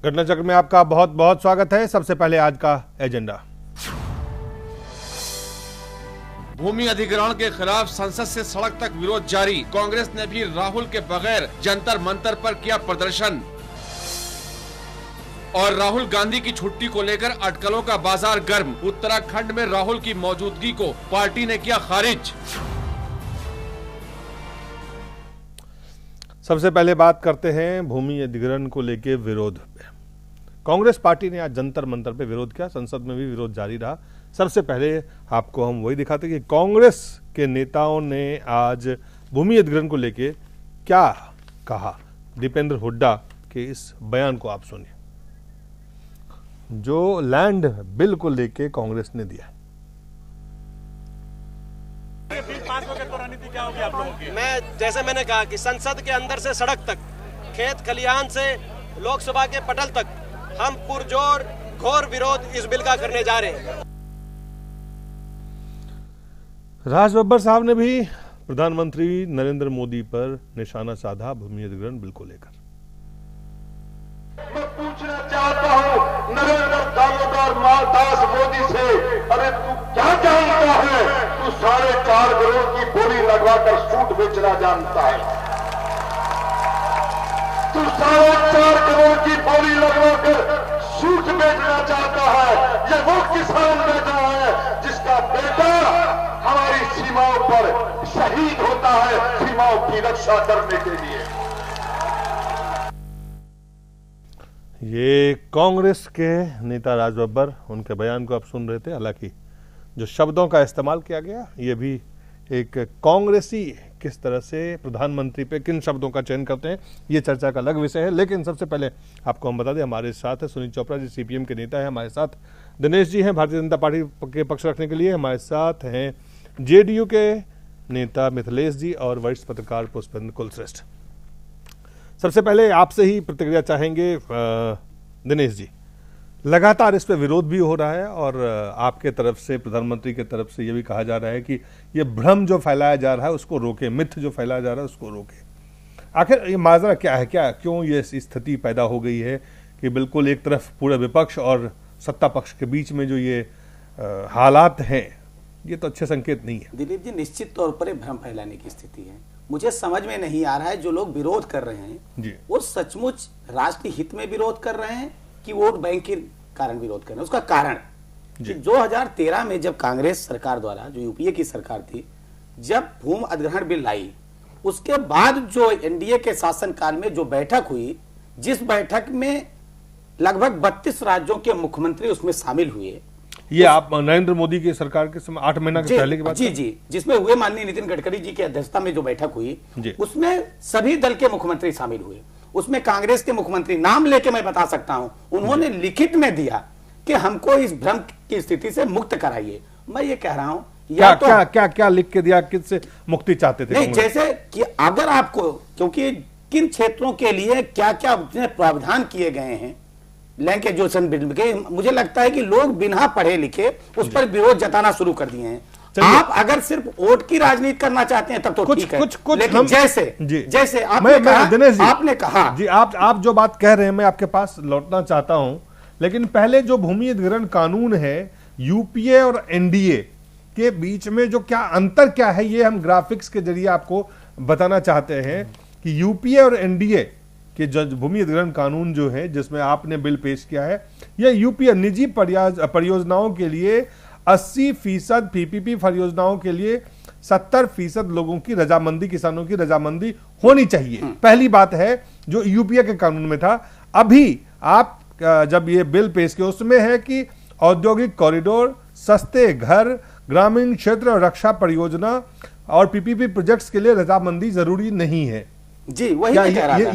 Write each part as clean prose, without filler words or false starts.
घटना चक्र में आपका बहुत बहुत स्वागत है। सबसे पहले आज का एजेंडा। भूमि अधिग्रहण के खिलाफ संसद से सड़क तक विरोध जारी। कांग्रेस ने भी राहुल के बगैर जंतर मंतर पर किया प्रदर्शन। और राहुल गांधी की छुट्टी को लेकर अटकलों का बाजार गर्म। उत्तराखंड में राहुल की मौजूदगी को पार्टी ने किया खारिज। सबसे पहले बात करते हैं भूमि अधिग्रहण को लेकर विरोध पे। कांग्रेस पार्टी ने आज जंतर मंतर पे विरोध किया, संसद में भी विरोध जारी रहा। सबसे पहले आपको हम वही दिखाते कि कांग्रेस के नेताओं ने आज भूमि अधिग्रहण को लेकर क्या कहा। दीपेंद्र हुड्डा के इस बयान को आप सुनिए, जो लैंड बिल को लेकर कांग्रेस ने दिया। क्या होगी आप लोगों की? जैसे मैंने कहा कि संसद के अंदर से सड़क तक, खेत खलिहान से लोकसभा के पटल तक हम पुरजोर घोर विरोध इस बिल का करने जा रहे हैं। राज बब्बर साहब ने भी प्रधानमंत्री नरेंद्र मोदी पर निशाना साधा भूमि अधिग्रहण बिल को लेकर। मैं पूछना चाहता हूं नरेंद्र दामोदर दास मोदी से, अरे तू क्या जानता है? तू 4.5 करोड़ की बोली लगवाकर सूट बेचना जानता है। तू 4.5 करोड़ की बोली लगवाकर सूट बेचना चाहता है। ये वो किसान बेटा है जिसका बेटा हमारी सीमाओं पर शहीद होता है, सीमाओं की रक्षा करने के लिए। ये कांग्रेस के नेता राज बब्बर, उनके बयान को आप सुन रहे थे। हालांकि जो शब्दों का इस्तेमाल किया गया, ये भी एक कांग्रेसी किस तरह से प्रधानमंत्री पे किन शब्दों का चयन करते हैं, ये चर्चा का अलग विषय है। लेकिन सबसे पहले आपको हम बता दें, हमारे साथ है सुनील चोपड़ा जी, सीपीएम के नेता है। हमारे साथ दिनेश जी हैं, भारतीय जनता पार्टी के पक्ष रखने के लिए। हमारे साथ हैं जेडीयू के नेता मिथिलेश जी और वरिष्ठ पत्रकार पुष्पेंद्र कुलश्रेष्ठ। सबसे पहले आपसे ही प्रतिक्रिया चाहेंगे दिनेश जी। लगातार इस पे विरोध भी हो रहा है और आपके तरफ से, प्रधानमंत्री के तरफ से ये भी कहा जा रहा है कि ये भ्रम जो फैलाया जा रहा है उसको रोके, मिथ जो फैलाया जा रहा है उसको रोके। आखिर ये माजरा क्या है, क्यों ये स्थिति पैदा हो गई है कि बिल्कुल एक तरफ पूरा विपक्ष और सत्ता पक्ष के बीच में जो ये हालात हैं, ये तो अच्छे संकेत नहीं है। दिलीप जी, निश्चित तौर पर भ्रम फैलाने की स्थिति है। मुझे समझ में नहीं आ रहा है जो लोग विरोध कर रहे हैं जी, वो सचमुच राष्ट्रीय हित में विरोध कर रहे हैं कि वोट बैंक के कारण विरोध कर रहे हैं। उसका कारण कि 2013 में जब कांग्रेस सरकार द्वारा, जो यूपीए की सरकार थी, जब भूमि अधिग्रहण बिल लाई, उसके बाद जो एनडीए के शासनकाल में जो बैठक हुई, जिस बैठक में लगभग 32 राज्यों के मुख्यमंत्री उसमें शामिल हुए। ये आप नरेंद्र मोदी की सरकार के समय 8 महीना के पहले की बात? जी, जिसमें हुए माननीय नितिन गडकरी जी की अध्यक्षता में जो बैठक हुई, उसमें सभी दल के मुख्यमंत्री शामिल हुए। उसमें कांग्रेस के मुख्यमंत्री, नाम लेके मैं बता सकता हूं, उन्होंने लिखित में दिया कि हमको इस भ्रम की स्थिति से मुक्त कराइए। मैं ये कह रहा हूं, क्या लिख के दिया, किससे मुक्ति चाहते थे? नहीं, जैसे कि अगर आपको, क्योंकि किन क्षेत्रों के लिए क्या क्या प्रावधान किए गए हैं लैंड एक्विजिशन बिल के, मुझे लगता है कि लोग बिना पढ़े लिखे उस पर विरोध जताना शुरू कर दिए हैं। आप अगर सिर्फ वोट की राजनीति करना चाहते हैं तब तो ठीक है, लेकिन जैसे आपने कहा जी, आप जो बात कह रहे हैं मैं आपके पास लौटना चाहता हूं। लेकिन पहले जो भूमि अधिग्रहण कानून है, यूपीए और एनडीए के बीच में जो क्या अंतर क्या है, ये हम ग्राफिक्स के जरिए आपको बताना चाहते हैं कि यूपीए और एनडीए कि जो भूमि अधिग्रहण कानून जो है, जिसमें आपने बिल पेश किया है, यह यूपीए निजी परियोजनाओं के लिए 80% पीपीपी परियोजनाओं के लिए 70% लोगों की रजामंदी, किसानों की रजामंदी होनी चाहिए। पहली बात है जो यूपीए के कानून में था। अभी आप जब ये बिल पेश किया, उसमें है कि औद्योगिक कॉरिडोर, सस्ते घर, ग्रामीण क्षेत्र और रक्षा परियोजना और पीपीपी प्रोजेक्ट्स के लिए रजामंदी जरूरी नहीं है। जी, वही मैं कह रहा था।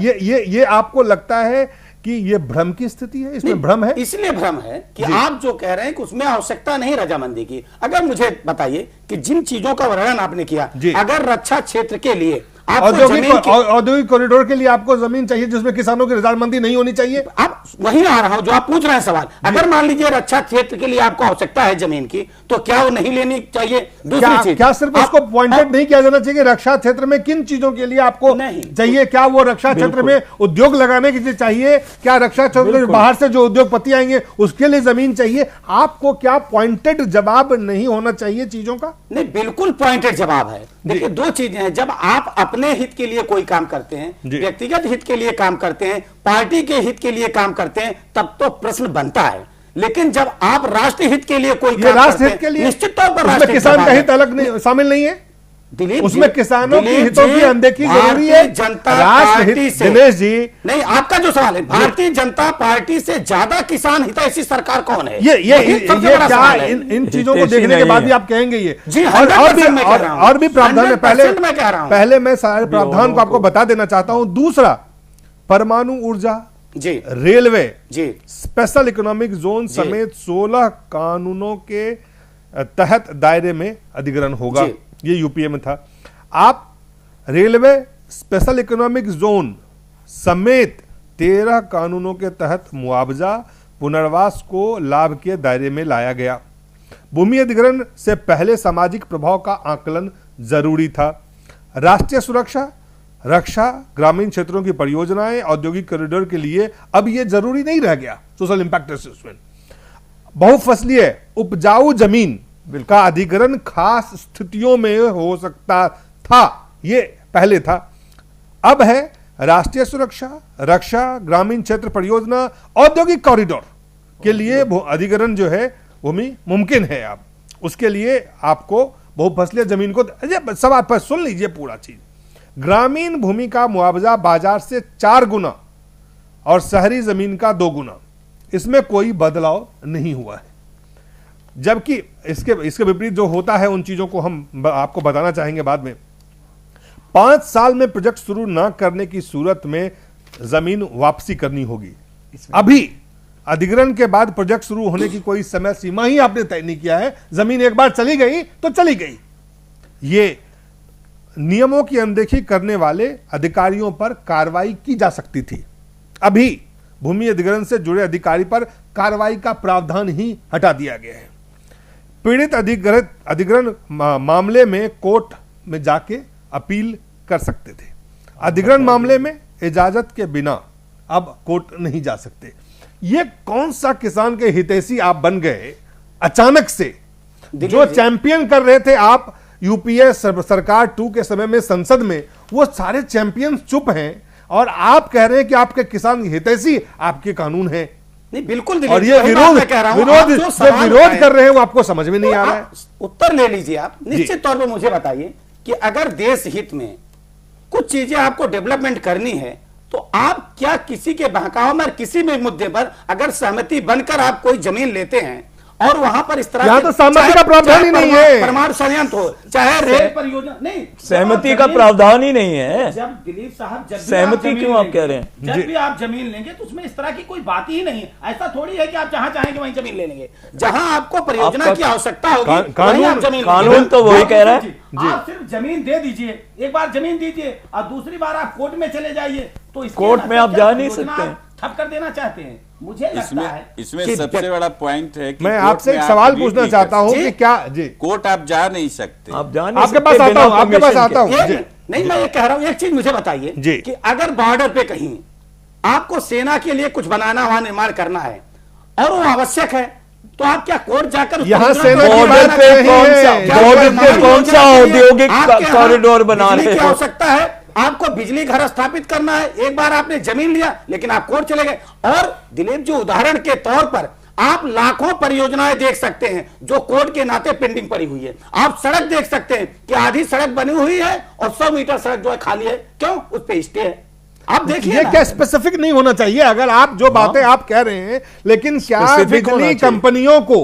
ये आपको लगता है कि ये भ्रम की स्थिति है? इसमें भ्रम है, इसलिए भ्रम है कि आप जो कह रहे हैं कि उसमें आवश्यकता नहीं रजामंदी की। अगर मुझे बताइए कि जिन चीजों का वर्णन आपने किया, अगर रक्षा क्षेत्र के लिए औद्योगिक कॉरिडोर के लिए आपको जमीन चाहिए जिसमें किसानों की रजामंदी नहीं होनी चाहिए। आप वहीं आ रहा हूं जो आप पूछ रहे हैं सवाल। अगर मान लीजिए रक्षा क्षेत्र के लिए आपको आवश्यकता है जमीन की, तो क्या वो नहीं लेनी चाहिए? दूसरी चीज, क्या सिर्फ उसको पॉइंटेड नहीं किया जाना चाहिए रक्षा क्षेत्र में किन चीजों के लिए आपको चाहिए? क्या वो रक्षा क्षेत्र में उद्योग लगाने के लिए चाहिए? क्या रक्षा क्षेत्र में बाहर से जो उद्योगपति आएंगे उसके लिए जमीन चाहिए? आपको क्या पॉइंटेड जवाब नहीं होना चाहिए चीजों का? नहीं, बिल्कुल पॉइंटेड जवाब है। देखिए, दो चीजें हैं। जब आप अपने हित के लिए कोई काम करते हैं, व्यक्तिगत हित के लिए काम करते हैं, पार्टी के हित के लिए काम करते हैं, तब तो प्रश्न बनता है। लेकिन जब आप राष्ट्र हित के लिए कोई काम करते हैं, निश्चित तौर पर किसान का हित अलग नहीं, शामिल नहीं है दिलीप, उसमें किसानों की हितों की अनदेखी जरूरी है। जनता राष्ट्र पार्टी हित, से दिनेश जी, नहीं, आपका जो सवाल है, भारतीय जनता पार्टी से ज्यादा किसान हितैषी सरकार कौन है? ये क्या इन चीजों को देखने के बाद ही आप कहेंगे ये? जी, और भी प्रावधान है। पहले मैं सारे प्रावधान को आपको बता देना चाहता हूं। दूसरा, परमाणु ऊर्जा, जी, रेलवे, जी, स्पेशल इकोनॉमिक जोन समेत 16 कानूनों के तहत दायरे में अधिग्रहण होगा। ये यूपीए में था। आप रेलवे, स्पेशल इकोनॉमिक जोन समेत 13 कानूनों के तहत मुआवजा पुनर्वास को लाभ के दायरे में लाया गया। भूमि अधिग्रहण से पहले सामाजिक प्रभाव का आकलन जरूरी था। राष्ट्रीय सुरक्षा, रक्षा, ग्रामीण क्षेत्रों की परियोजनाएं, औद्योगिक कॉरिडोर के लिए अब यह जरूरी नहीं रह गया। सोशल इंपैक्ट असेसमेंट, बहुफसलीय उपजाऊ जमीन का अधिग्रहण खास स्थितियों में हो सकता था, ये पहले था। अब है राष्ट्रीय सुरक्षा, रक्षा, ग्रामीण क्षेत्र परियोजना, औद्योगिक कॉरिडोर के लिए अधिग्रहण जो है भूमि मुमकिन है। अब उसके लिए आपको बहुफसलीय जमीन को सब आप सुन लीजिए पूरा चीज। ग्रामीण भूमि का मुआवजा बाजार से 4 गुना और शहरी जमीन का 2 गुना, इसमें कोई बदलाव नहीं हुआ है। जबकि इसके विपरीत जो होता है उन चीजों को हम आपको बताना चाहेंगे बाद में। 5 साल में प्रोजेक्ट शुरू ना करने की सूरत में जमीन वापसी करनी होगी। अभी अधिग्रहण के बाद प्रोजेक्ट शुरू होने की कोई समय सीमा ही आपने तय नहीं किया है। जमीन एक बार चली गई तो चली गई। ये नियमों की अनदेखी करने वाले अधिकारियों पर कार्रवाई की जा सकती थी। अभी भूमि अधिग्रहण से जुड़े अधिकारी पर कार्रवाई का प्रावधान ही हटा दिया गया है। पीड़ित अधिग्रहण मामले में कोर्ट में जाके अपील कर सकते थे। अधिग्रहण मामले में इजाजत के बिना अब कोर्ट नहीं जा सकते। ये कौन सा किसान के हितैषी आप बन गए अचानक से? जो चैंपियन कर रहे थे आप यूपीए सरकार 2 के समय में संसद में, वो सारे चैंपियन चुप हैं और आप कह रहे हैं कि आपके किसान हितैषी आपके कानून हैं। नहीं, बिल्कुल। और ये विरोध कर रहे हैं वो आपको समझ में नहीं आ रहा है। उत्तर ले लीजिए आप। निश्चित तौर पर मुझे बताइए कि अगर देश हित में कुछ चीजें आपको डेवलपमेंट करनी है तो आप क्या किसी के बहकावे में किसी भी मुद्दे पर अगर सहमति बनकर आप कोई जमीन लेते हैं और वहां पर इस तरह यहां तो सहमति का प्रावधान ही नहीं है। परमाणु संयंत्र हो चाहे रेल परियोजना, नहीं, सहमति का प्रावधान ही नहीं है। जब दिलीप साहब, जब सहमति क्यों आप कह रहे हैं? जब भी आप जमीन लेंगे तो उसमें इस तरह की कोई बात ही नहीं है। ऐसा थोड़ी है कि आप जहां चाहेंगे वहीं जमीन ले लेंगे। जहां आपको परियोजना की आवश्यकता होगी कानून तो वही कह रहा है। आप सिर्फ जमीन दे दीजिए, एक बार जमीन दीजिए और दूसरी बार आप कोर्ट में चले जाइए तो कोर्ट में आप जा नहीं सकते। ठप कर देना चाहते हैं। मुझे लगता है इसमें सबसे बड़ा पॉइंट है कि मैं आपसे एक सवाल पूछना चाहता हूं कि क्या जी कोर्ट आप जा नहीं सकते। आप जा नहीं आपके पास आता हूं, आपके पास आता हूं। नहीं, मैं ये कह रहा हूं, एक चीज मुझे बताइए कि अगर बॉर्डर पे कहीं आपको सेना के लिए कुछ बनाना, वहां निर्माण करना है और वो आवश्यक है, तो आप क्या कोर्ट जाकर यहां सेना की बात पे कौन सा औद्योगिक कॉरिडोर बना रहे हैं? आवश्यकता है, आपको बिजली घर स्थापित करना है, एक बार आपने जमीन लिया लेकिन आप कोर्ट चले गए। और दिलीप जी, उदाहरण के तौर पर आप लाखों परियोजनाएं देख सकते हैं जो कोर्ट के नाते पेंडिंग पड़ी हुई है। आप सड़क देख सकते हैं कि आधी सड़क बनी हुई है और 100 मीटर सड़क जो है खाली है। क्यों? उस पे स्टे है। आप देखिए, ये क्या स्पेसिफिक नहीं होना चाहिए? अगर आप जो बातें आप कह रहे हैं, लेकिन क्या बिजली कंपनियों को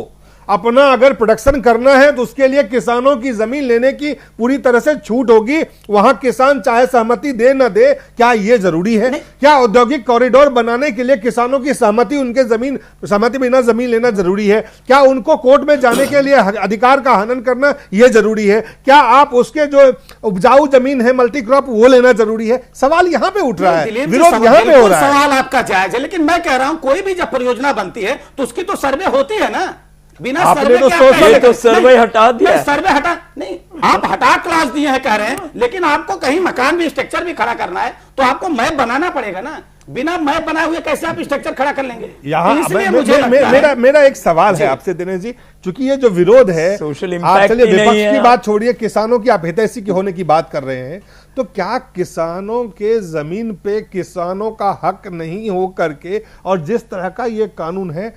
अपना अगर प्रोडक्शन करना है तो उसके लिए किसानों की जमीन लेने की पूरी तरह से छूट होगी। वहां किसान चाहे सहमति दे न दे, क्या यह जरूरी है? क्या औद्योगिक कॉरिडोर बनाने के लिए किसानों की सहमति, उनके सहमति बिना जमीन लेना जरूरी है? क्या उनको कोर्ट में जाने के लिए अधिकार का हनन करना यह जरूरी है? क्या आप उसके जो उपजाऊ जमीन है, मल्टी क्रॉप, वो लेना जरूरी है? सवाल यहां पे उठ रहा है, विरोध यहां पे हो रहा है। सवाल आपका जायज है, लेकिन मैं कह रहा हूं कोई भी जब परियोजना बनती है तो उसकी तो सर्वे होती है ना। बिना सर्वे के तो सर्वे हटा दिया, सर्वे हटा नहीं, आप हटा क्लास दिए हैं कह रहे हैं, लेकिन आपको कहीं मकान भी, स्ट्रक्चर भी खड़ा करना है तो आपको मैप बनाना पड़ेगा ना। बिना मैप बनाए हुए कैसे आप स्ट्रक्चर खड़ा कर लेंगे? यहाँ मेरा एक सवाल है आपसे दिनेश जी, चूंकि ये जो विरोध है, सोशल इम्पैक्ट चलिए विपक्ष की बात छोड़िए, किसानों की आप हितैषी की होने की बात कर रहे हैं, तो क्या किसानों के जमीन पे किसानों का हक नहीं हो करके और जिस तरह का ये कानून है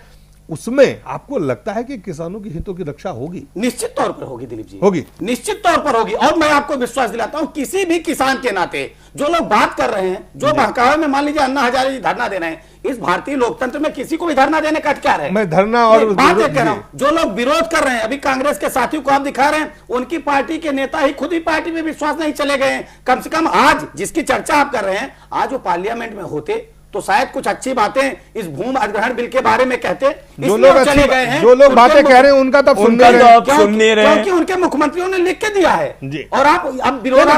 उसमें आपको लगता है कि किसानों की हितों की रक्षा होगी? निश्चित तौर पर होगी दिलीप जी, होगी, निश्चित तौर पर होगी। और मैं आपको विश्वास दिलाता हूं, किसी भी किसान के नाते जो लोग बात कर रहे हैं, जो बहकावे में मान लीजिए अन्ना हजारे जी धरना दे रहे हैं, इस भारतीय लोकतंत्र में किसी को भी धरना देने का अधिकार है। मैं धरना और बात कह रहा हूं, जो लोग विरोध कर रहे हैं, अभी कांग्रेस के साथियों को आप दिखा रहे हैं, उनकी पार्टी के नेता ही खुद ही पार्टी में विश्वास नहीं चले गए हैं। कम से कम आज जिसकी चर्चा आप कर रहे हैं, आज वो पार्लियामेंट में होते तो शायद कुछ अच्छी बातें इस भूमि अधिग्रहण बिल के बारे में कहते। जो लोग चले गए हैं, जो लोग बातें कह रहे हैं, उनका तो सुन नहीं रहे, क्योंकि उनके मुख्यमंत्रियों ने लिख के दिया है जी। और आप विरोध,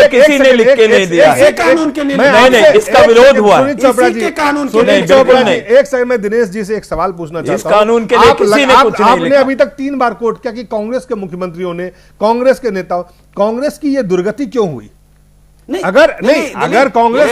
किसी ने लिख के नहीं दिया, कानून के लिए नहीं, इसका विरोध हुआ चोपड़ा जी, कानून चोपड़ा जी, एक सेकंड में दिनेश जी से एक सवाल पूछना चाहता हूं। कानून के लिए किसी ने कुछ नहीं लिखा। आपने अभी तक 3 बार कोट किया कि कांग्रेस के मुख्यमंत्रियों ने, कांग्रेस के नेताओं, कांग्रेस की ये दुर्गति क्यों हुई? नहीं, अगर कांग्रेस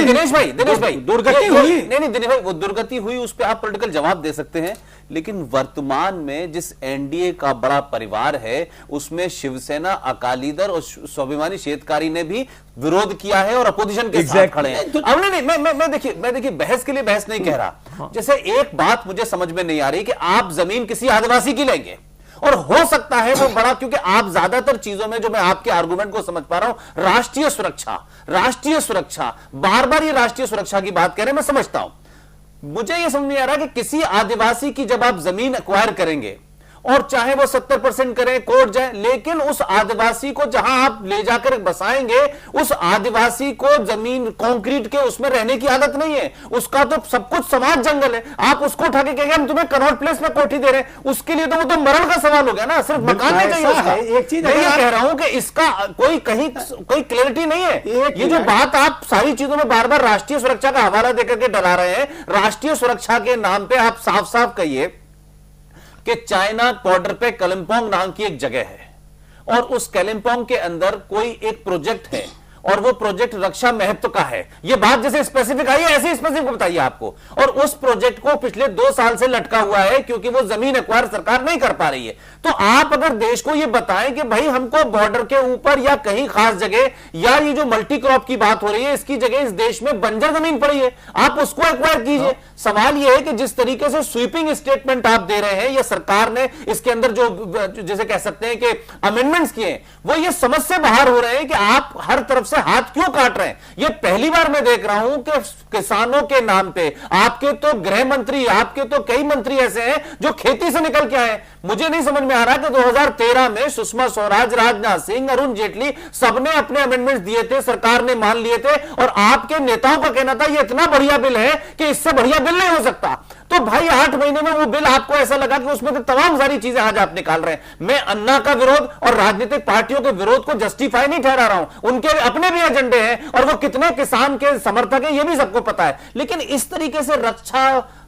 दिनेश भाई दुर्गति हुई नहीं दिनेश भाई, वो दुर्गति हुई, उस पर आप पॉलिटिकल जवाब दे सकते हैं, लेकिन वर्तमान में जिस एनडीए का बड़ा परिवार है उसमें शिवसेना, अकाली दल और स्वाभिमानी शेतकारी ने भी विरोध किया है और अपोजिशन के साथ खड़े हैं। अब नहीं, मैं देखिए बहस के लिए बहस नहीं कह रहा। जैसे एक बात मुझे समझ में नहीं आ रही कि आप जमीन किसी आदिवासी की लेंगे, और हो सकता है वो बड़ा, क्योंकि आप ज्यादातर चीजों में जो मैं आपके आर्गुमेंट को समझ पा रहा हूं, राष्ट्रीय सुरक्षा, बार बार ये राष्ट्रीय सुरक्षा की बात कह रहे हैं, मैं समझता हूं। मुझे ये समझ नहीं आ रहा कि किसी आदिवासी की जब आप जमीन एक्वायर करेंगे और चाहे वो 70% करें, कोर्ट जाए, लेकिन उस आदिवासी को जहां आप ले जाकर बसाएंगे, उस आदिवासी को जमीन कंक्रीट के उसमें रहने की आदत नहीं है, उसका तो सब कुछ समाज जंगल है। आप उसको उठा के कहेंगे हम तुम्हें कनॉट प्लेस में कोठी दे रहे हैं, उसके लिए तो वो तो मरण का सवाल हो गया ना, सिर्फ मकान नहीं चाहिए उसका। एक चीज मैं ये कह रहा हूं कि इसका कोई क्लैरिटी नहीं है। ये जो बात आप सारी चीजों में बार बार राष्ट्रीय सुरक्षा का हवाला देकर के डरा रहे हैं, राष्ट्रीय सुरक्षा के नाम पे आप साफ साफ कहिए कि चाइना बॉर्डर पे कलिम्पोंग नाम की एक जगह है और उस कलिम्पोंग के अंदर कोई एक प्रोजेक्ट है और वो प्रोजेक्ट रक्षा महत्व का है। ये बात जैसे स्पेसिफिक आई है ऐसे स्पेसिफिक बताइए आपको। और उस प्रोजेक्ट को पिछले 2 साल से लटका हुआ है क्योंकि वो जमीन एक्वायर सरकार नहीं कर पा रही है। तो आप अगर देश को ये बताएं कि भाई हमको बॉर्डर के ऊपर या कहीं खास जगह, या ये जो मल्टी क्रॉप की बात हो रही है इसकी जगह इस देश में बंजर जमीन पड़ी है, आप उसको एक्वायर कीजिए। सवाल यह है कि जिस तरीके से स्वीपिंग स्टेटमेंट आप दे रहे हैं, या सरकार ने इसके अंदर जो जैसे कह सकते हैं कि अमेंडमेंट्स किए, वो ये समझ से बाहर हो रहे हैं कि आप हर तरफ से हाथ क्यों काट रहे हैं। ये पहली बार मैं देख रहा हूं कि किसानों के नाम पे आपके तो गृह मंत्री, आपके तो कई मंत्री ऐसे हैं जो खेती से निकल के आए। मुझे नहीं समझ में आ रहा कि 2013 में सुषमा स्वराज, राजनाथ सिंह, अरुण जेटली सबने अपने अमेंडमेंट्स दिए थे, सरकार ने मान लिए थे, और आपके नेताओं का कहना था ये इतना बढ़िया बिल है कि इससे बढ़िया बिल नहीं हो सकता। तो भाई 8 महीने में वो बिल आपको ऐसा लगा कि उसमें तो तमाम सारी चीजें आज आप निकाल रहे हैं। मैं अन्ना का विरोध और राजनीतिक पार्टियों के विरोध को जस्टिफाई नहीं ठहरा रहा हूं, उनके अपने भी एजेंडे हैं और वो कितने किसान के समर्थक हैं ये भी सबको पता है। लेकिन इस तरीके से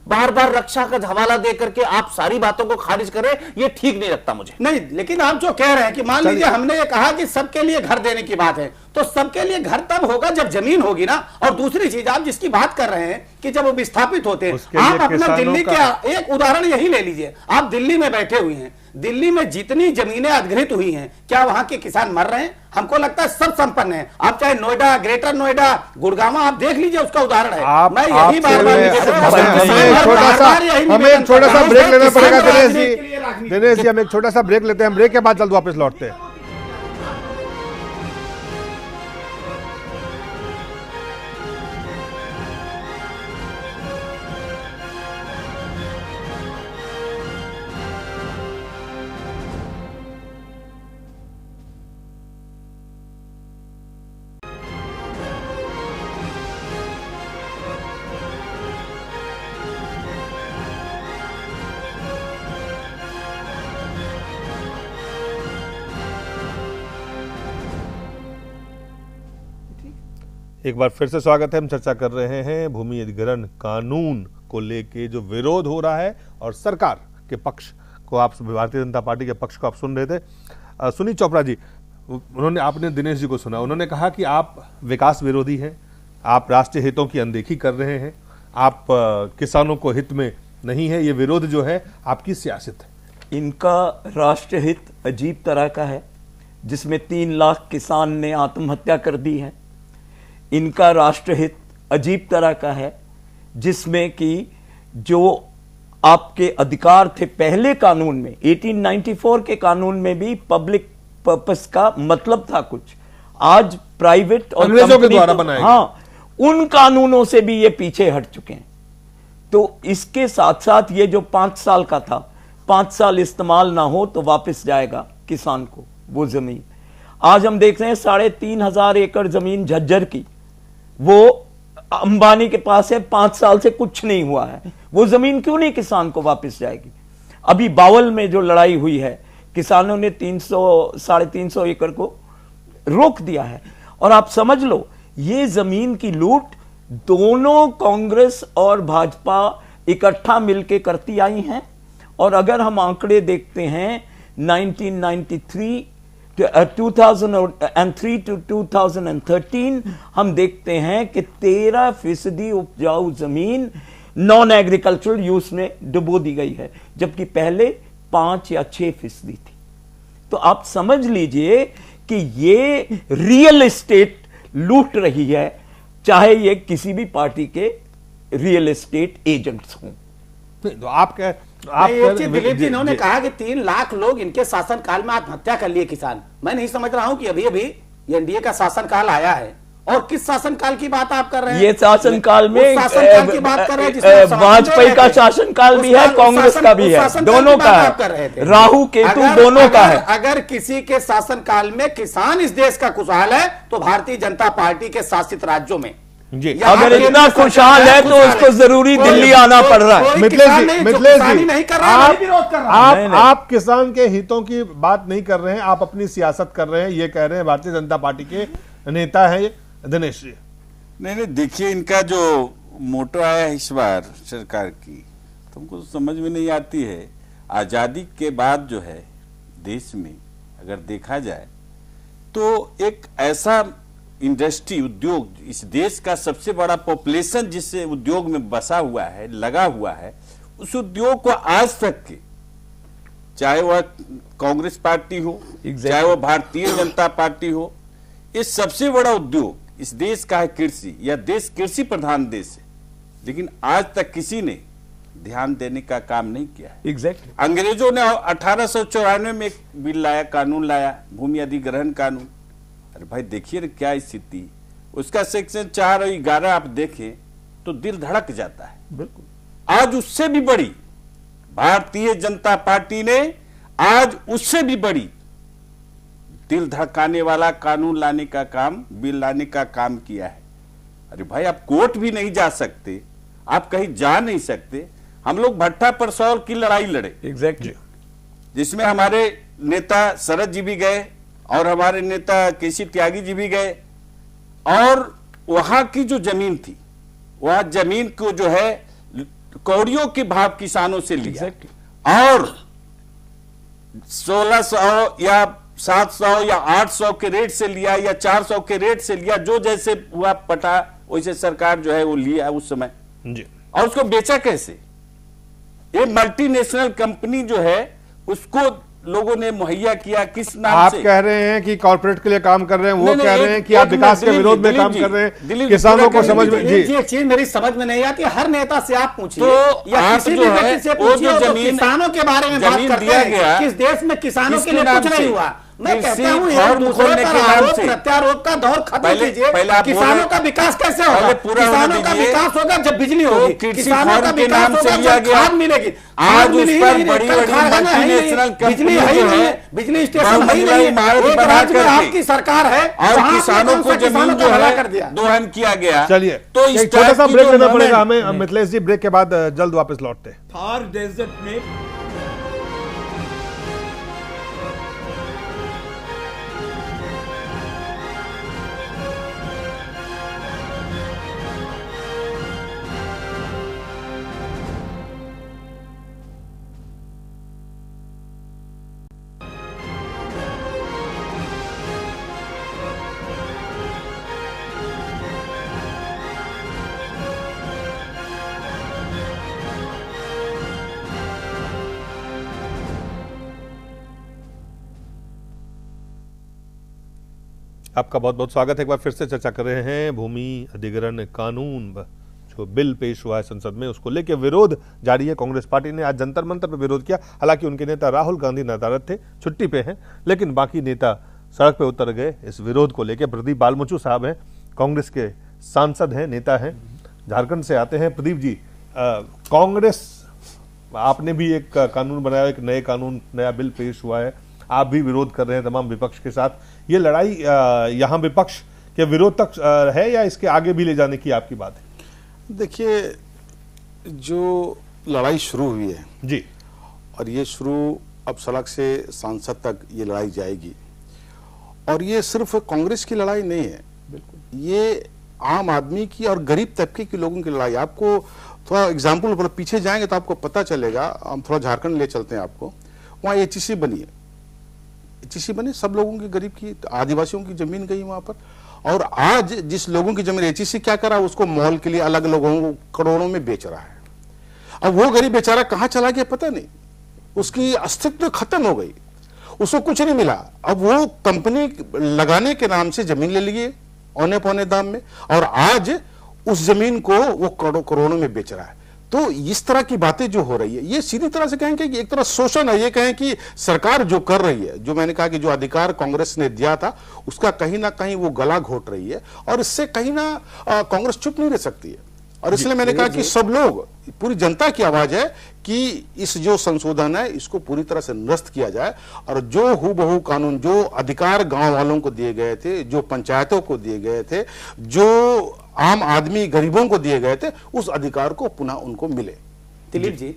बार बार रक्षा का हवाला देकर के आप सारी बातों को खारिज करें, ये ठीक नहीं लगता मुझे। नहीं, लेकिन आप जो कह रहे हैं कि मान लीजिए हमने ये कहा कि सबके लिए घर देने की बात है, तो सबके लिए घर तब होगा जब जमीन होगी ना। और दूसरी चीज आप जिसकी बात कर रहे हैं कि जब वो विस्थापित होते हैं, आप अपना दिल्ली के एक उदाहरण यही ले लीजिए। आप दिल्ली में बैठे हुए हैं, दिल्ली में जितनी जमीनें अधिग्रहित हुई हैं, क्या वहां के किसान मर रहे हैं? हमको लगता है सब संपन्न है। आप चाहे नोएडा, ग्रेटर नोएडा, गुड़गांव आप देख लीजिए, उसका उदाहरण है। मैं यही हमें एक छोटा सा ब्रेक लेना पड़ेगा दिनेश जी, हम एक छोटा सा ब्रेक लेते हैं, ब्रेक के बाद जल्द वापस लौटते हैं। एक बार फिर से स्वागत है। हम चर्चा कर रहे हैं भूमि अधिग्रहण कानून को लेके जो विरोध हो रहा है और सरकार के पक्ष को, आप भारतीय जनता पार्टी के पक्ष को आप सुन रहे थे। सुनील चोपड़ा जी, आपने दिनेश जी को सुना, उन्होंने कहा कि आप विकास विरोधी हैं, आप राष्ट्रीय हितों की अनदेखी कर रहे हैं, आप किसानों को हित में नहीं है, ये विरोध जो है आपकी सियासत है। इनका राष्ट्रीय हित अजीब तरह का है जिसमें 3 लाख किसान ने आत्महत्या कर दी है। इनका राष्ट्रीय हित अजीब तरह का है जिसमें कि जो आपके अधिकार थे पहले कानून में, 1894 के कानून में भी पब्लिक पर्पस का मतलब था कुछ, आज प्राइवेट और अंग्रेजों के द्वारा बनाए, हाँ, उन कानूनों से भी ये पीछे हट चुके हैं। तो इसके साथ साथ ये जो 5 साल का था, 5 साल इस्तेमाल ना हो तो वापस जाएगा किसान को वो जमीन। आज हम देख रहे हैं 3,500 एकड़ जमीन झज्जर की, वो अंबानी के पास है, 5 साल से कुछ नहीं हुआ है। वो जमीन क्यों नहीं किसान को वापस जाएगी? अभी बावल में जो लड़ाई हुई है, किसानों ने 300-350 एकड़ को रोक दिया है। और आप समझ लो, ये जमीन की लूट दोनों कांग्रेस और भाजपा इकट्ठा मिलकर करती आई हैं। और अगर हम आंकड़े देखते हैं 1993 to 2013, हम देखते हैं कि 13% उपजाऊ जमीन नॉन एग्रीकल्चरल यूज में डुबो दी गई है, जबकि पहले 5 या 6% थी। तो आप समझ लीजिए कि ये रियल एस्टेट लूट रही है, चाहे ये किसी भी पार्टी के रियल एस्टेट एजेंट्स हों। तो आप दिलीप जी, इन्होंने कहा कि 3 लाख लोग इनके शासनकाल में आत्महत्या कर लिए किसान। मैं नहीं समझ रहा हूं कि अभी अभी एनडीए का शासनकाल आया है और किस शासनकाल की बात आप कर रहे हैं? ये शासनकाल में शासनकाल की बात कर रहे हैं, वाजपेयी का शासनकाल भी है, कांग्रेस का भी है, दोनों का है, राहु केतु दोनों का है। अगर किसी के शासनकाल में किसान इस देश का खुशहाल है तो भारतीय जनता पार्टी के शासित राज्यों में जी, अगर इतना खुशहाल है तो उसको जरूरी दिल्ली आना पड़ रहा है। मिथिलेश जी, आप किसान के हितों की बात नहीं कर रहे हैं, आप अपनी सियासत कर रहे हैं, ये कह रहे हैं भारतीय जनता पार्टी के नेता हैं दिनेश जी। नहीं, देखिए, इनका जो मोटो आया है इस बार सरकार की, तुमको समझ में नहीं आती है। आजादी के बाद जो है देश में अगर देखा जाए तो एक ऐसा इंडस्ट्री, उद्योग, इस देश का सबसे बड़ा पॉपुलेशन जिससे उद्योग में बसा हुआ है, लगा हुआ है, उस उद्योग को आज तक के, चाहे वह कांग्रेस पार्टी हो, चाहे वह भारतीय जनता पार्टी हो, इस सबसे बड़ा उद्योग इस देश का है कृषि। यह देश कृषि प्रधान देश है, लेकिन आज तक किसी ने ध्यान देने का काम नहीं किया है। एग्जैक्टली। अंग्रेजों ने 1894 में एक बिल लाया, कानून लाया, भूमि अधिग्रहण कानून। अरे भाई देखिए क्या स्थिति, उसका सेक्शन 4 और 11 आप देखें तो दिल धड़क जाता है। बिल्कुल। आज उससे भी बड़ी भारतीय जनता पार्टी ने आज उससे भी बड़ी दिल धड़काने वाला कानून लाने का काम, बिल लाने का काम किया है। अरे भाई, आप कोर्ट भी नहीं जा सकते, आप कहीं जा नहीं सकते। हम लोग भट्टा परसौल की लड़ाई लड़े, एग्जैक्टली, जिसमें हमारे नेता शरद जी भी गए और हमारे नेता केसी त्यागी जी भी गए, और वहां की जो जमीन थी, वह जमीन को जो है कौड़ियों के भाव किसानों से लिया, और 1600 या 700 या 800 के रेट से लिया या 400 के रेट से लिया, जो जैसे हुआ पटा वैसे सरकार जो है वो लिया उस समय जी। और उसको बेचा कैसे? ये मल्टीनेशनल कंपनी जो है उसको लोगों ने मुहैया किया, किस नाम आप से? कह रहे हैं कि कॉर्पोरेट के लिए काम कर रहे हैं, वो नहीं, कह रहे हैं कि आप विकास के विरोध में काम कर रहे हैं, किसानों को समझ में। जी, एक चीज मेरी समझ में नहीं आती, हर नेता से आप पूछिए तो या आप किसी जो भी है, व्यक्ति से वो पूछिए, जो तो जमीन- किसानों के बारे में बात जमीन करते दिया हैं गया, किस देश में किसानों के किसके लिए नाम कुछ से? नहीं हुआ। मैं किसी कहता हूं फॉर्म दूसरे खोलने पर के नाम आरोप से। प्रत्यारोप का दौर खत्म पहले कीजिए। आप किसानों बोले- का विकास कैसे पहले होगा? पूरा किसानों होने का दीजिए। विकास होगा जब बिजली तो होगी, कृषि किसानों का फॉर्म के विकास नाम से होगा लिया जब गया। खाद मिलेगी। आज खाद उस मिली पर नहीं, बड़ी कल बड़ी खाद है नहीं, मल्टीनेशनल बिजली कंपनी है ही जो नहीं, है, बिजली स्टेशन है ही बहुमंजिला नहीं, इमारत एक बना राज्य में करके आपकी सरकार है और वहां किसानों आपने को कौन सा जमीन किसानों जो का भला है कर दिया? दोहन किया गया। चलिए, तो इस एक छोटा सा टाइप की ब्रेक जो लेना उन्होंने- पड़ेगा हमें मिथिलेश जी, ब्रेक के बाद जल्द वापस लौटते हैं। थार डेजर्ट में आपका बहुत बहुत स्वागत है। एक बार फिर से चर्चा कर रहे हैं भूमि अधिग्रहण कानून जो बिल पेश हुआ है संसद में, उसको लेकर विरोध जारी है। कांग्रेस पार्टी ने आज जंतर मंतर पर विरोध किया। हालांकि उनके नेता राहुल गांधी नदारद थे, छुट्टी पे हैं, लेकिन बाकी नेता सड़क पे उतर गए इस विरोध को लेकर। प्रदीप बालमुचु साहब हैं, कांग्रेस के सांसद हैं, नेता हैं, झारखंड से आते हैं। प्रदीप जी, कांग्रेस, आपने भी एक कानून बनाया, एक नए कानून, नया बिल पेश हुआ है, आप भी विरोध कर रहे हैं तमाम विपक्ष के साथ। ये लड़ाई यहाँ विपक्ष के विरोध तक है या इसके आगे भी ले जाने की आपकी बात है? देखिए, जो लड़ाई शुरू हुई है जी, और ये शुरू अब सड़क से सांसद तक ये लड़ाई जाएगी, और ये सिर्फ कांग्रेस की लड़ाई नहीं है, ये आम आदमी की और गरीब तबके के लोगों की लड़ाई। आपको थोड़ा एग्जाम्पल पर पीछे जाएंगे तो आपको पता चलेगा। हम थोड़ा झारखंड ले चलते हैं आपको। वहाँ एचईसी बनी है, एचईसी बनी, सब लोगों की, गरीब की, आदिवासियों की जमीन गई वहां पर। और आज जिस लोगों की जमीन, एचईसी क्या कर रहा है, उसको मॉल के लिए अलग लोगों को करोड़ों में बेच रहा है। अब वो गरीब बेचारा कहाँ चला गया पता नहीं, उसकी अस्तित्व खत्म हो गई, उसको कुछ नहीं मिला। अब वो कंपनी लगाने के नाम से जमीन ले लिए औने पौने दाम में, और आज उस जमीन को वो करोड़ों में बेच रहा है। तो इस तरह की बातें जो हो रही है, ये सीधी तरह से कहेंगे कि एक तरह शोषण है। ये कहें कि सरकार जो कर रही है, जो मैंने कहा कि जो अधिकार कांग्रेस ने दिया था, उसका कहीं ना कहीं वो गला घोट रही है, और इससे कहीं ना कांग्रेस चुप नहीं रह सकती है। और इसलिए मैंने कहा कि सब लोग, पूरी जनता की आवाज है कि इस जो संशोधन है इसको पूरी तरह से निरस्त किया जाए, और जो हूबहू कानून, जो अधिकार गांव वालों को दिए गए थे, जो पंचायतों को दिए गए थे, जो आम आदमी गरीबों को दिए गए थे, उस अधिकार को पुनः उनको मिले। दिलीप जी,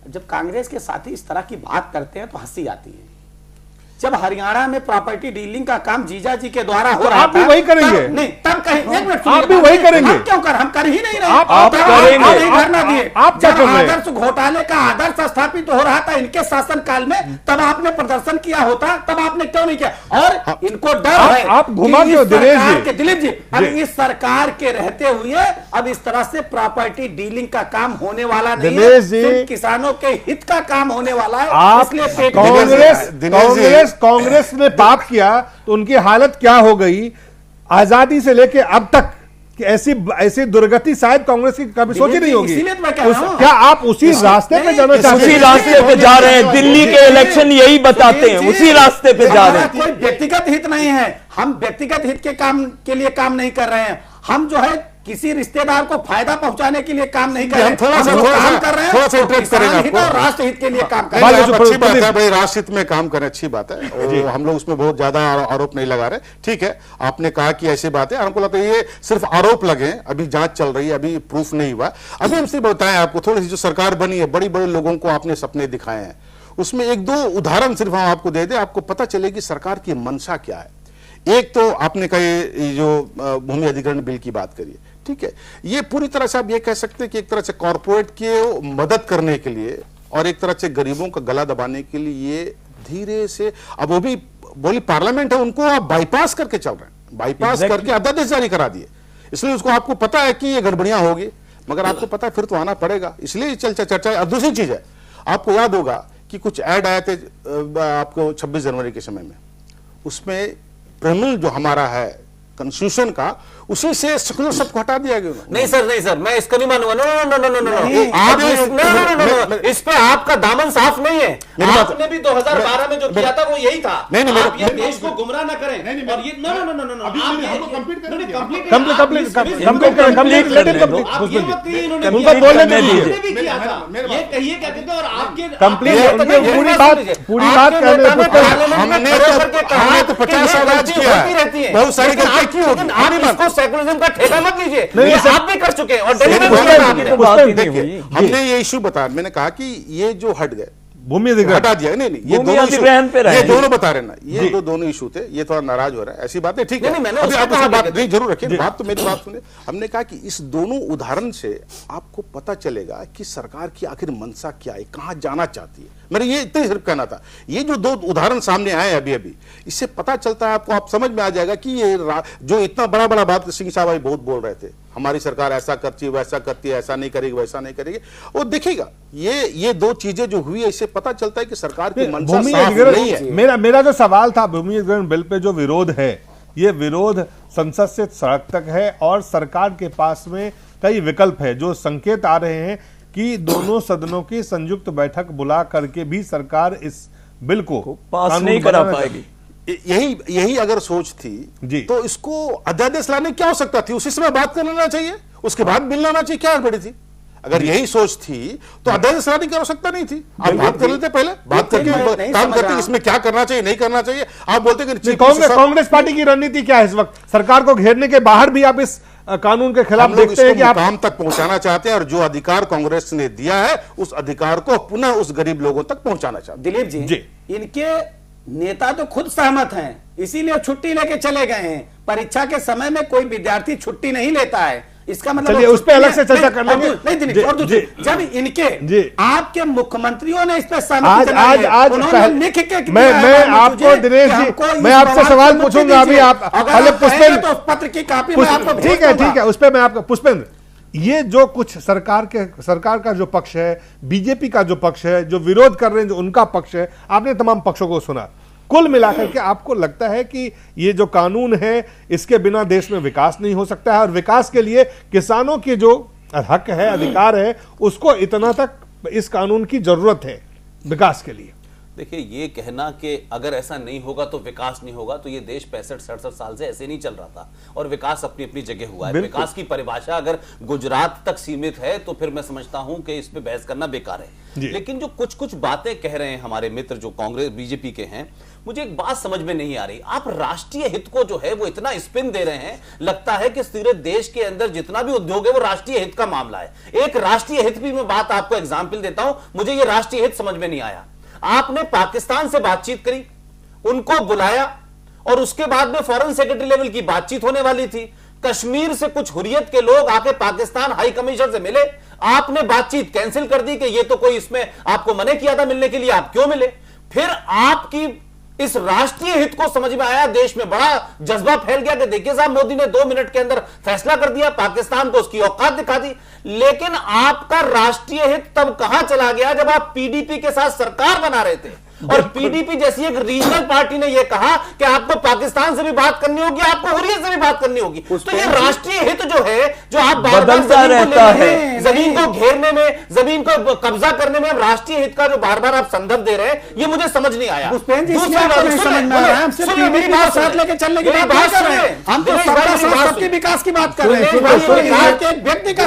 जब कांग्रेस के साथी इस तरह की बात करते हैं तो हंसी आती है। जब हरियाणा में प्रॉपर्टी डीलिंग का काम जीजा जी के द्वारा हो रहा आप भी वही करेंगे? नहीं, तब कहीं, एक मिनट, आप भी वही करेंगे? हम क्यों कर, हम कर ही नहीं रहे। आप करेंगे, धरना दिए। आप क्या कर रहे हैं? आदर्श घोटाले का आदर्श स्थापित हो रहा था इनके शासन काल में, तब आपने प्रदर्शन किया होता, तब आपने क्यों नहीं किया? और इनको डर है, आप घुमा क्यों दिलीप जी, अब इस सरकार के रहते हुए अब इस तरह से प्रॉपर्टी डीलिंग का काम होने वाला नहीं है, सिर्फ किसानों के हित का काम होने वाला है। इसलिए कांग्रेस ने पाप किया तो उनकी हालत क्या हो गई आजादी से लेके अब तक, कि ऐसी दुर्गति शायद कांग्रेस की कभी सोची नहीं होगी। इसीलिए तो मैं कह रहा हूं, क्या आप उसी रास्ते पे जाना चाहते हैं? उसी रास्ते पे जा रहे हैं, दिल्ली के इलेक्शन यही बताते हैं, उसी रास्ते पे जा रहे हैं। कोई व्यक्तिगत हित नहीं है, हम व्यक्तिगत हित के काम के लिए काम नहीं कर रहे हैं। हम जो है किसी रिश्तेदार को फायदा पहुंचाने के लिए काम नहीं कर रहे हैं, थोड़ा सा इंटरेक्ट करेंगे, राष्ट्र हित के लिए काम कर रहे हैं। अच्छी बात है भाई, राष्ट्र हित में काम करें, अच्छी बात है, हम लोग उसमें बहुत ज्यादा आरोप नहीं लगा रहे। ठीक है, आपने कहा कि ऐसी बात है, हमको लगता है ये सिर्फ आरोप लगे, अभी जांच चल रही है, अभी प्रूफ नहीं हुआ। अभी हम सिर्फ बताएं आपको, थोड़ी सी जो सरकार बनी है, बड़ी बड़े लोगों को आपने सपने दिखाए हैं, उसमें एक दो उदाहरण सिर्फ हम आपको दे दें, आपको पता चले कि सरकार की मंशा क्या है। एक तो आपने कहा जो भूमि अधिग्रहण बिल की बात करिए, ठीक है, ये पूरी तरह से आप ये कह सकते हैं कि एक तरह से कॉर्पोरेट की मदद करने के लिए और एक तरह से गरीबों का गला दबाने के लिए ये धीरे से, अब वो भी बोली पार्लियामेंट है, उनको आप बाईपास करके चल रहे हैं, बाईपास करके अध्यादेश जारी करा दिए। इसलिए उसको आपको पता है कि ये गड़बड़ियां होगी, मगर आपको पता है फिर तो आना पड़ेगा, इसलिए चर्चा। और दूसरी चीज है, आपको याद होगा कि कुछ ऐड आए थे आपको 26 जनवरी के समय में, उसमें प्रमिल जो हमारा है कॉन्स्टिट्यूशन का, उसी से सेकुलर शब्द को हटा दिया गया। नहीं सर, मैं इसका नहीं मानूंगा। नो, इस पे आपका दामन साफ नहीं है। आपने भी 2012 में जो किया था वो यही था। आप ये देश को गुमराह न करें। और ये ये कहिए क्या कहते हैं, और आपके पूरी बात हमने तो 50 साल आज किया है, बहुत सारी गलतियां की होगी। आप इसको सेकुलरिज्म का ठेका मत लीजिए, आप भी कर चुके हैं। और देखिए, हमने ये इशू बताया, मैंने कहा कि ये जो हट गए, भूमि अधिग्रहण हटा दिया, नहीं ये दोनों बता रहे ना, ये दोनों इशू थे, ये थोड़ा नाराज हो रहा है, ऐसी बात है, ठीक है, नहीं जरूर रखिए बात, तो मेरी बात सुने। हमने कहा कि इस दोनों उदाहरण से आपको पता चलेगा कि सरकार की आखिर मंशा क्या है, कहां जाना चाहती है। मेरा ये इतना सिर्फ कहना था। ये जो दो उदाहरण सामने आए अभी, इससे पता चलता है आपको, आप समझ में आ जाएगा कि ये जो इतना बड़ा बात सिंह साहब भाई बहुत बोल रहे थे, हमारी सरकार ऐसा करती है, वैसा करती है, ऐसा नहीं करेगी, वैसा नहीं करेगी, वो देखिएगा ये दो चीजें जो हुई है, इससे पता चलता है कि सरकार की मंशा साफ नहीं है। मेरा जो सवाल था, भूमि अधिग्रहण बिल पे जो विरोध है, ये विरोध संसद से सड़क तक है और सरकार के पास में कई विकल्प है। जो संकेत आ रहे हैं कि दोनों सदनों की संयुक्त बैठक बुला करके भी सरकार इस बिल को पास नहीं करा पाएगी। यही अगर सोच थी तो इसको अध्यादेश लाने की क्या आवश्यकता थी? उसी समय बात कर लेना चाहिए, उसके बाद बिल लाना चाहिए, क्या बड़ी थी? अगर यही सोच थी तो अध्यादेश लाने की आवश्यकता नहीं थी। आप बात कर लेते, पहले बात करके काम करते इसमें क्या करना चाहिए नहीं करना चाहिए। आप बोलते कि कांग्रेस पार्टी की रणनीति क्या है इस वक्त? सरकार को घेरने के बाहर भी आप इस कानून के खिलाफ देखते हैं कि आप काम तक पहुंचाना चाहते हैं और जो अधिकार कांग्रेस ने दिया है उस अधिकार को पुनः उस गरीब लोगों तक पहुंचाना चाहते हैं। दिलीप जी, इनके नेता तो खुद सहमत हैं, इसीलिए छुट्टी लेके चले गए हैं। परीक्षा के समय में कोई विद्यार्थी छुट्टी नहीं लेता है, इसका मतलब चलिए उस पे अलग से चर्चा कर लेंगे। जब इनके आपके मुख्यमंत्रियों ने इस पे आज मैं आपको दिनेश जी, मैं आपसे सवाल पूछूंगा अभी। आप पुष्पेंद्र पत्र की कॉपी ठीक है उस पे मैं आपको पुष्पेंद्र, ये जो कुछ सरकार का जो पक्ष है, बीजेपी का जो पक्ष है, जो विरोध कर रहे हैं, जो उनका पक्ष है, आपने तमाम पक्षों को सुना। कुल मिलाकर के आपको लगता है कि ये जो कानून है इसके बिना देश में विकास नहीं हो सकता है और विकास के लिए किसानों के जो हक है, अधिकार है, उसको इतना तक इस कानून की जरूरत है विकास के लिए? देखिए, ये कहना कि अगर ऐसा नहीं होगा तो विकास नहीं होगा, तो ये देश 65-67 साल से ऐसे नहीं चल रहा था और विकास अपनी अपनी जगह हुआ है। विकास की परिभाषा अगर गुजरात तक सीमित है तो फिर मैं समझता हूं कि इस पे बहस करना बेकार है। लेकिन जो कुछ कुछ बातें कह रहे हैं हमारे मित्र जो कांग्रेस बीजेपी के हैं, मुझे एक बात समझ में नहीं आ रही। आप राष्ट्रीय हित को जो है वो इतना स्पिन दे रहे हैं, लगता है कि पूरे देश के अंदर जितना भी उद्योग है वो राष्ट्रीय हित का मामला है। एक राष्ट्रीय हित भी मैं बात आपको एग्जाम्पल देता हूं, मुझे ये राष्ट्रीय हित समझ में नहीं आया। आपने पाकिस्तान से बातचीत करी, उनको बुलाया और उसके बाद में फॉरेन सेक्रेटरी लेवल की बातचीत होने वाली थी। कश्मीर से कुछ हुर्रियत के लोग आके पाकिस्तान हाई कमिश्नर से मिले, आपने बातचीत कैंसिल कर दी कि ये तो कोई इसमें आपको मना किया था मिलने के लिए, आप क्यों मिले? फिर आपकी इस राष्ट्रीय हित को समझ में आया, देश में बड़ा जज्बा फैल गया कि देखिए साहब, मोदी ने 2 मिनट के अंदर फैसला कर दिया, पाकिस्तान को उसकी औकात दिखा दी। लेकिन आपका राष्ट्रीय हित तब कहां चला गया जब आप पीडीपी के साथ सरकार बना रहे थे और पीडीपी जैसी एक रीजनल पार्टी ने यह कहा कि आपको पाकिस्तान से भी बात करनी होगी, आपको हुर्रियत से भी बात करनी होगी। तो ये राष्ट्रीय हित जो है, जो आप बदलता रहता है, जमीन को घेरने में, जमीन को कब्जा करने में राष्ट्रीय हित का जो बार बार आप संदर्भ दे रहे हैं, ये मुझे समझ नहीं आया। हम तो सबके विकास की बात कर रहे हैं, व्यक्ति का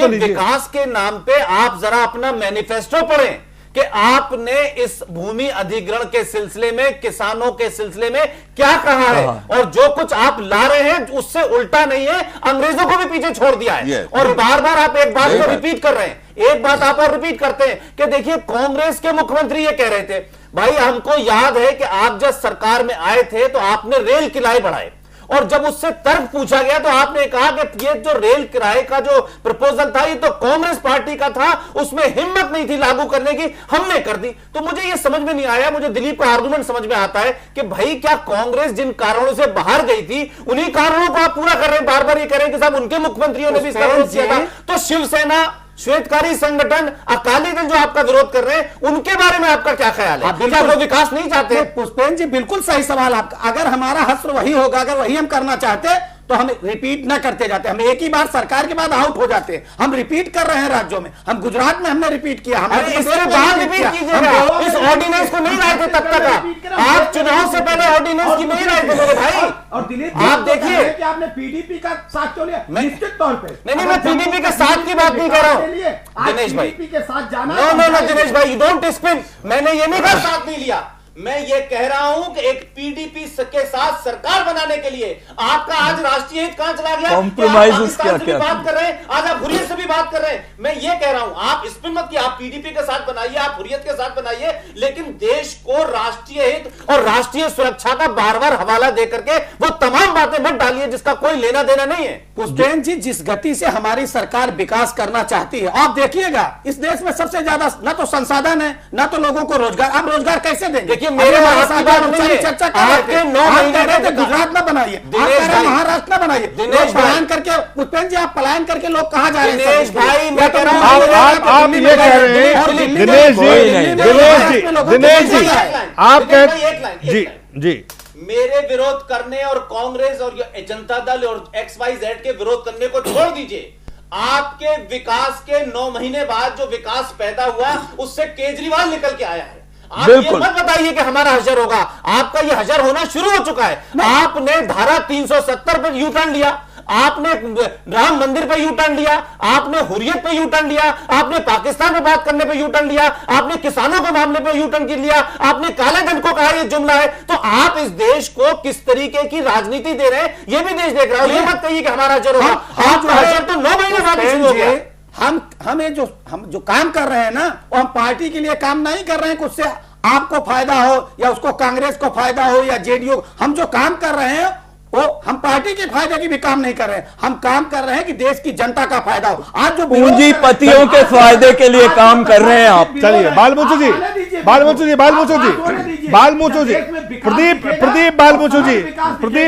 विकास के नाम पे आप जरा अपना मैनिफेस्टो पढ़ें कि आपने इस भूमि अधिग्रहण के सिलसिले में, किसानों के सिलसिले में क्या कहा है, और जो कुछ आप ला रहे हैं उससे उल्टा नहीं है, अंग्रेजों को भी पीछे छोड़ दिया है। और बार बार आप एक बात को रिपीट कर रहे हैं, एक बात आप और रिपीट करते हैं कि देखिए कांग्रेस के मुख्यमंत्री ये कह रहे थे, भाई हमको याद है कि आप जब सरकार में आए थे तो आपने रेल किराए बढ़ाए, और जब उससे तर्क पूछा गया तो आपने कहा कि ये जो रेल किराए का जो प्रपोजल था ये तो कांग्रेस पार्टी का था, उसमें हिम्मत नहीं थी लागू करने की, हमने कर दी। तो मुझे ये समझ में नहीं आया, मुझे दिलीप का आर्गुमेंट समझ में आता है कि भाई क्या कांग्रेस जिन कारणों से बाहर गई थी उन्हीं कारणों को आप पूरा कर रहे हैं। बार बार ये कह रहे हैं कि साहब उनके मुख्यमंत्रियों ने भी इसका विरोध किया था, तो शिवसेना, श्वेतकारी संगठन, अकाली दल जो आपका विरोध कर रहे हैं, उनके बारे में आपका क्या ख्याल है? क्या वो विकास नहीं चाहते? पुष्पेंद्र जी, बिल्कुल सही सवाल आपका। अगर हमारा हश्र वही होगा, अगर वही हम करना चाहते तो हम रिपीट ना करते जाते, हम एक ही बार सरकार के बाद आउट हो जाते हैं। हम रिपीट कर रहे हैं राज्यों में, हम गुजरात में हमने रिपीट किया, इसके बाद रिपीट कीजिएगा। इस ऑर्डिनेंस को नहीं लाए थे तब तक, आप चुनाव से पहले ऑर्डिनेंस की नहीं लाए थे मेरे भाई। और दिलीप आप देखिए कि आपने पीडीपी का साथ क्यों लिया? निश्चित तौर पे नहीं, मैं पीडीपी के साथ की बात नहीं कर रहा हूँ दिनेश भाई, के साथ जाना। नो दिनेश भाई, यू डोंट स्पिन। मैंने ये नहीं कहा साथ नहीं लिया, मैं ये कह रहा हूं कि एक पीडीपी के साथ सरकार बनाने के लिए आपका आज राष्ट्रीय हित कहां चला गया? कॉम्प्रोमाइज पाकिस्तान से भी बात कर रहे हैं, आज आप हुर्रियत से भी बात कर रहे हैं। मैं ये कह रहा हूं, आप स्पिन मत किए, आप पीडीपी के साथ बनाइए, आप हुर्रियत के साथ बनाइए, लेकिन देश को राष्ट्रीय हित और राष्ट्रीय सुरक्षा का बार बार हवाला दे करके वो तमाम बातें मत डालिए जिसका कोई लेना देना नहीं है। पुष्पेंद्र जी, जिस गति से हमारी सरकार विकास करना चाहती है, आप देखिएगा इस देश में सबसे ज्यादा ना तो संसाधन है, ना तो लोगों को रोजगार। आप रोजगार कैसे देंगे? देखिए मेरे चर्चा आपके 9 महीने गुजरात में बनाइए, महाराष्ट्र में बनाइए। दिनेश पलायन करके, पुष्पेंद्र जी आप पलायन करके लोग कहाँ जा रहे हैं? दिनेश भाई, मैं कह रहा हूँ आप ये कह रहे हैं दिनेश जी, आप कह जी मेरे विरोध करने और कांग्रेस और जनता दल और XYZ के विरोध करने को छोड़ दीजिए। आपके विकास के 9 महीने बाद जो विकास पैदा हुआ उससे केजरीवाल निकल के आया है। आप ये मत बताइए कि हमारा हशर होगा, आपका ये हशर होना शुरू हो चुका है। आपने धारा 370 पर यू टर्न लिया, आपने राम मंदिर पे यू टर्न लिया, आपने हुर्रियत पे यू टर्न लिया, आपने पाकिस्तान पे बात करने पे यू टर्न लिया, आपने किसानों के मामले पे यू टर्न लिया, आपने काले धन को कहा ये जुमला है। तो आप इस देश को किस तरीके की राजनीति दे रहे हैं ये भी देश देख रहा है। ये मत कहिए कि हमारा हशर होगा, आपका हशर तो 9 महीने बाद शुरू हो गया। हम जो काम कर रहे हैं ना, वो हम पार्टी के लिए काम नहीं कर रहे हैं, कुछ से आपको फायदा हो या उसको कांग्रेस को फायदा हो या जेडीयू। हम जो काम कर रहे हैं वो हम पार्टी के फायदे की भी काम नहीं कर रहे हैं, हम काम कर रहे हैं कि देश की जनता का फायदा हो। आज जो पूंजीपतियों के फायदे के लिए काम कर रहे हैं आप। चलिए बालमूचू जी, प्रदीप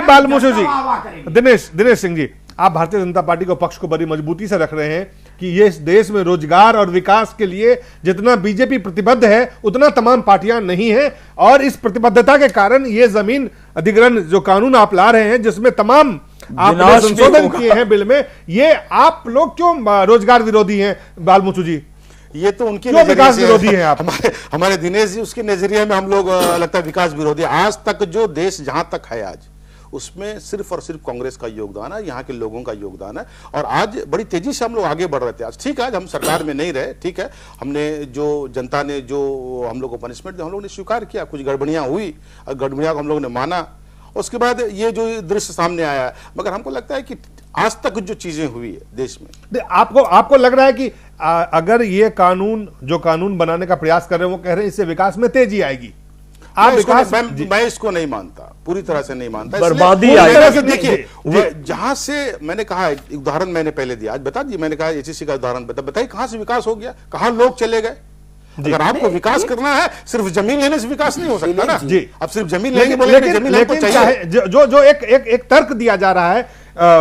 बालमूचू जी, दिनेश सिंह जी, आप भारतीय जनता पार्टी को पक्ष को बड़ी मजबूती से रख रहे हैं कि ये इस देश में रोजगार और विकास के लिए जितना बीजेपी प्रतिबद्ध है उतना तमाम पार्टियां नहीं है, और इस प्रतिबद्धता के कारण ये जमीन अधिग्रहण जो कानून आप ला रहे हैं जिसमें तमाम आपने संशोधन किए हैं बिल में, ये आप लोग क्यों रोजगार विरोधी हैं बालमूचू जी? ये तो उनके विकास विरोधी हैं आप। हमारे दिनेश जी, उसके नजरिए में हम लोग लगता है विकास विरोधी। आज तक जो देश जहां तक है आज उसमें सिर्फ और सिर्फ कांग्रेस का योगदान है, यहाँ के लोगों का योगदान है। और आज बड़ी तेजी से हम लोग आगे बढ़ रहे थे। आज ठीक है, आज हम सरकार में नहीं रहे, ठीक है, हमने जो जनता ने जो हम लोग को पनिशमेंट दी हम लोग ने स्वीकार किया, कुछ गड़बड़ियां हुई और गड़बड़ियां को हम लोग ने माना, उसके बाद ये जो दृश्य सामने आया है। मगर हमको लगता है कि आज तक जो चीजें हुई है देश में, आपको लग रहा है कि अगर ये कानून बनाने का प्रयास कर रहे हैं, वो कह रहे हैं इससे विकास में तेजी आएगी। मैं इसको नहीं मानता, पूरी तरह से नहीं मानता। बर्बादी देखिए, जहां से मैंने कहा एक उदाहरण मैंने पहले दिया, आज बता दिए, मैंने कहा एचईसी का उदाहरण बताइए कहां से विकास हो गया, कहां लोग चले गए। अगर आपको विकास करना है सिर्फ जमीन लेने से विकास नहीं हो सकता ना जी। अब सिर्फ जमीन लेने बोलेंगे, जमीन हमको चाहिए। जो एक तर्क दिया जा रहा है,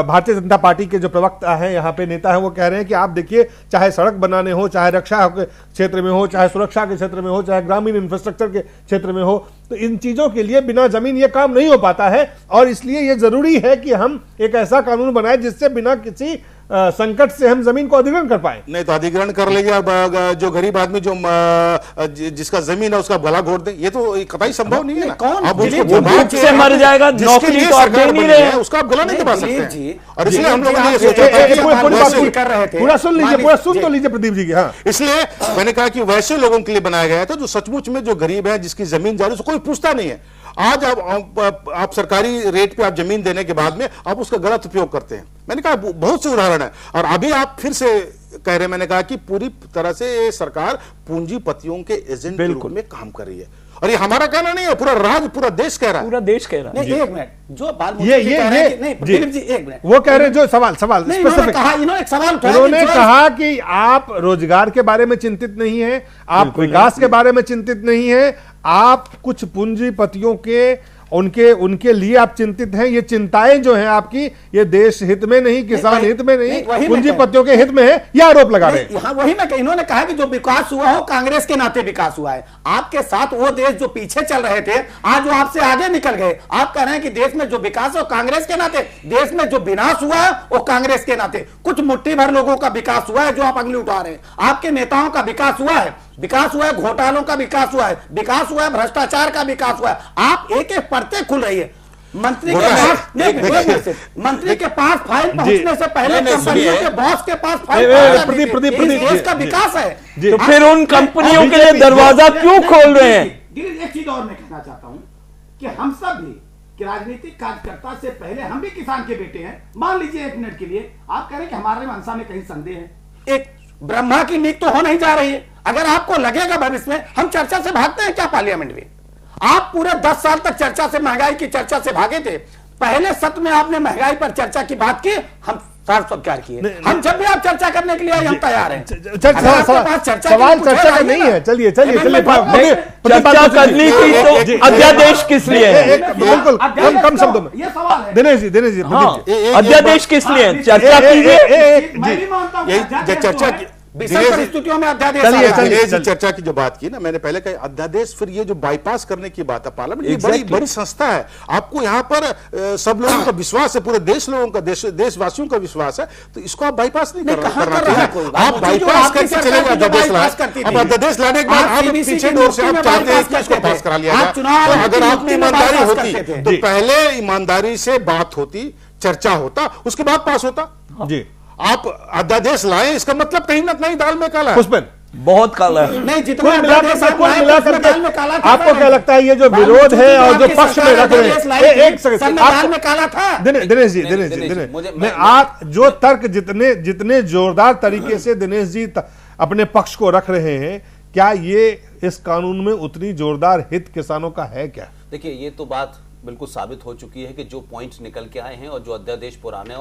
भारतीय जनता पार्टी के जो प्रवक्ता हैं, यहाँ पे नेता हैं, वो कह रहे हैं कि आप देखिए, चाहे सड़क बनाने हो, चाहे रक्षा के क्षेत्र में हो, चाहे सुरक्षा के क्षेत्र में हो, चाहे ग्रामीण इंफ्रास्ट्रक्चर के क्षेत्र में हो, तो इन चीजों के लिए बिना जमीन ये काम नहीं हो पाता है। और इसलिए ये जरूरी है कि हम एक ऐसा कानून बनाए जिससे बिना किसी संकट से हम जमीन को अधिग्रहण कर पाए। नहीं तो अधिग्रहण कर लेंगे, अब जो गरीब आदमी जो जिसका जमीन है उसका गला घोट दे, ये तो कतई संभव नहीं है ना। भूख से मर जाएगा, नौकरी तो आप दे नहीं रहे, उसका आप गला नहीं दबा सकते हैं। और इसलिए हम लोगों ने पूरा सुन तो लीजिए प्रदीप जी की। हाँ, इसलिए मैंने कहा कि वैसे लोगों के लिए बनाया गया था जो सचमुच में जो गरीब है, जिसकी जमीन जा रही है, कोई पूछता नहीं है। आज आप सरकारी रेट पे आप जमीन देने के बाद में आप उसका गलत उपयोग करते हैं। मैंने कहा बहुत से उदाहरण है। और अभी आप फिर से कह रहे हैं, मैंने कहा कि पूरी तरह से सरकार पूंजीपतियों के एजेंट के रूप में काम कर रही है। और ये हमारा कहना नहीं है, पूरा देश कह रहा है, पूरा देश कह रहा है। एक मिनट, जो एक मिनट, वो कह रहे हैं जो सवाल इन्होंने कहा कि आप रोजगार के बारे में चिंतित नहीं है, आप विकास के बारे में चिंतित नहीं है, आप कुछ पूंजीपतियों के उनके लिए आप चिंतित हैं। ये चिंताएं जो हैं आपकी, ये देश हित में नहीं, किसान हित में नहीं, पूंजीपतियों के हित में है, यह आरोप लगा रहे हैं। हाँ, वही मैं इन्होंने कहा कि जो विकास हुआ हो कांग्रेस के नाते विकास हुआ है। आपके साथ वो देश जो पीछे चल रहे थे, आज वो आपसे आगे निकल गए। आप कह रहे हैं कि देश में जो विकास है वो कांग्रेस के नाते, देश में जो विनाश हुआ है वो कांग्रेस के नाते। कुछ मुट्ठी भर लोगों का विकास हुआ है जो आप अंगली उठा रहे हैं। आपके नेताओं का विकास हुआ है, घोटालों का विकास हुआ है, भ्रष्टाचार का विकास हुआ है। आप एक एक परतें खुल रही है। मंत्री के पास फाइल पहुंचने से पहले कंपनियों के बॉस के पास फाइल देश का विकास है। तो फिर उन कंपनियों के लिए दरवाजा क्यों खोल रहे हैं? एक चीज और मैं कहना चाहता हूं कि हम सब भी कि राजनीतिक कार्यकर्ता से पहले हम भी किसान के बेटे हैं। मान लीजिए एक मिनट के लिए आप कह रहे हैं कि हमारे मनसा में कहीं संदेह है। एक ब्रह्मा की नींव तो हो नहीं जा रही है। अगर आपको लगेगा भविष्य में हम चर्चा से भागते हैं क्या पार्लियामेंट में? आप पूरे 10 साल तक चर्चा से, महंगाई की चर्चा से भागे थे। पहले सत्र में आपने महंगाई पर चर्चा की बात की, हम स्वीकार किए। हम जब भी आप चर्चा करने के लिए हम तैयार हैं। सवाल चर्चा का नहीं है। चलिए चर्चा करनी थी तो अध्यादेश किस लिए है? बिल्कुल कम शब्दों में ये सवाल है। दिनेश जी अध्यादेश किस लिए? चर्चा कीजिए। चर्चा विषम परिस्थितियों में अध्यादेश दिनेश जी चर्चा की जो बात की ना, मैंने पहले कहा अध्यादेश, फिर ये जो बाईपास करने की बात है पार्लियामेंट, ये बड़ी बड़ी संस्था है। आपको यहाँ पर सब लोगों का विश्वास है, पूरे देश लोगों का, देशवासियों का विश्वास है, तो इसको आप बाईपास नहीं करना चाहिए। आप बाईपास करके चलेगा अध्यादेश लाए, अब अध्यादेश लाने के बाद आप पीछे डोर से आप चाहते हैं कि इसको पास करा लिया जाए। तो अगर आप में ईमानदारी होती तो पहले ईमानदारी से बात होती, चर्चा होता, उसके बाद पास होता जी। आप अध्यादेश लाए, इसका मतलब कहीं ना कहीं दाल में काला है। पुष्पन बहुत काला है। नहीं, जितना आपको क्या लगता है ये जो विरोध है और जो पक्ष में रख रहे हैं, एक सेकंड में काला था। दिनेश जी मैं आप जो तर्क जितने जोरदार तरीके से दिनेश जी अपने पक्ष को रख रहे हैं, क्या ये इस कानून में उतनी जोरदार हित किसानों का है क्या? देखिए, ये तो बात बिल्कुल साबित हो चुकी है कि जो पॉइंट्स निकल के आए हैं और जो अध्यादेश पुराने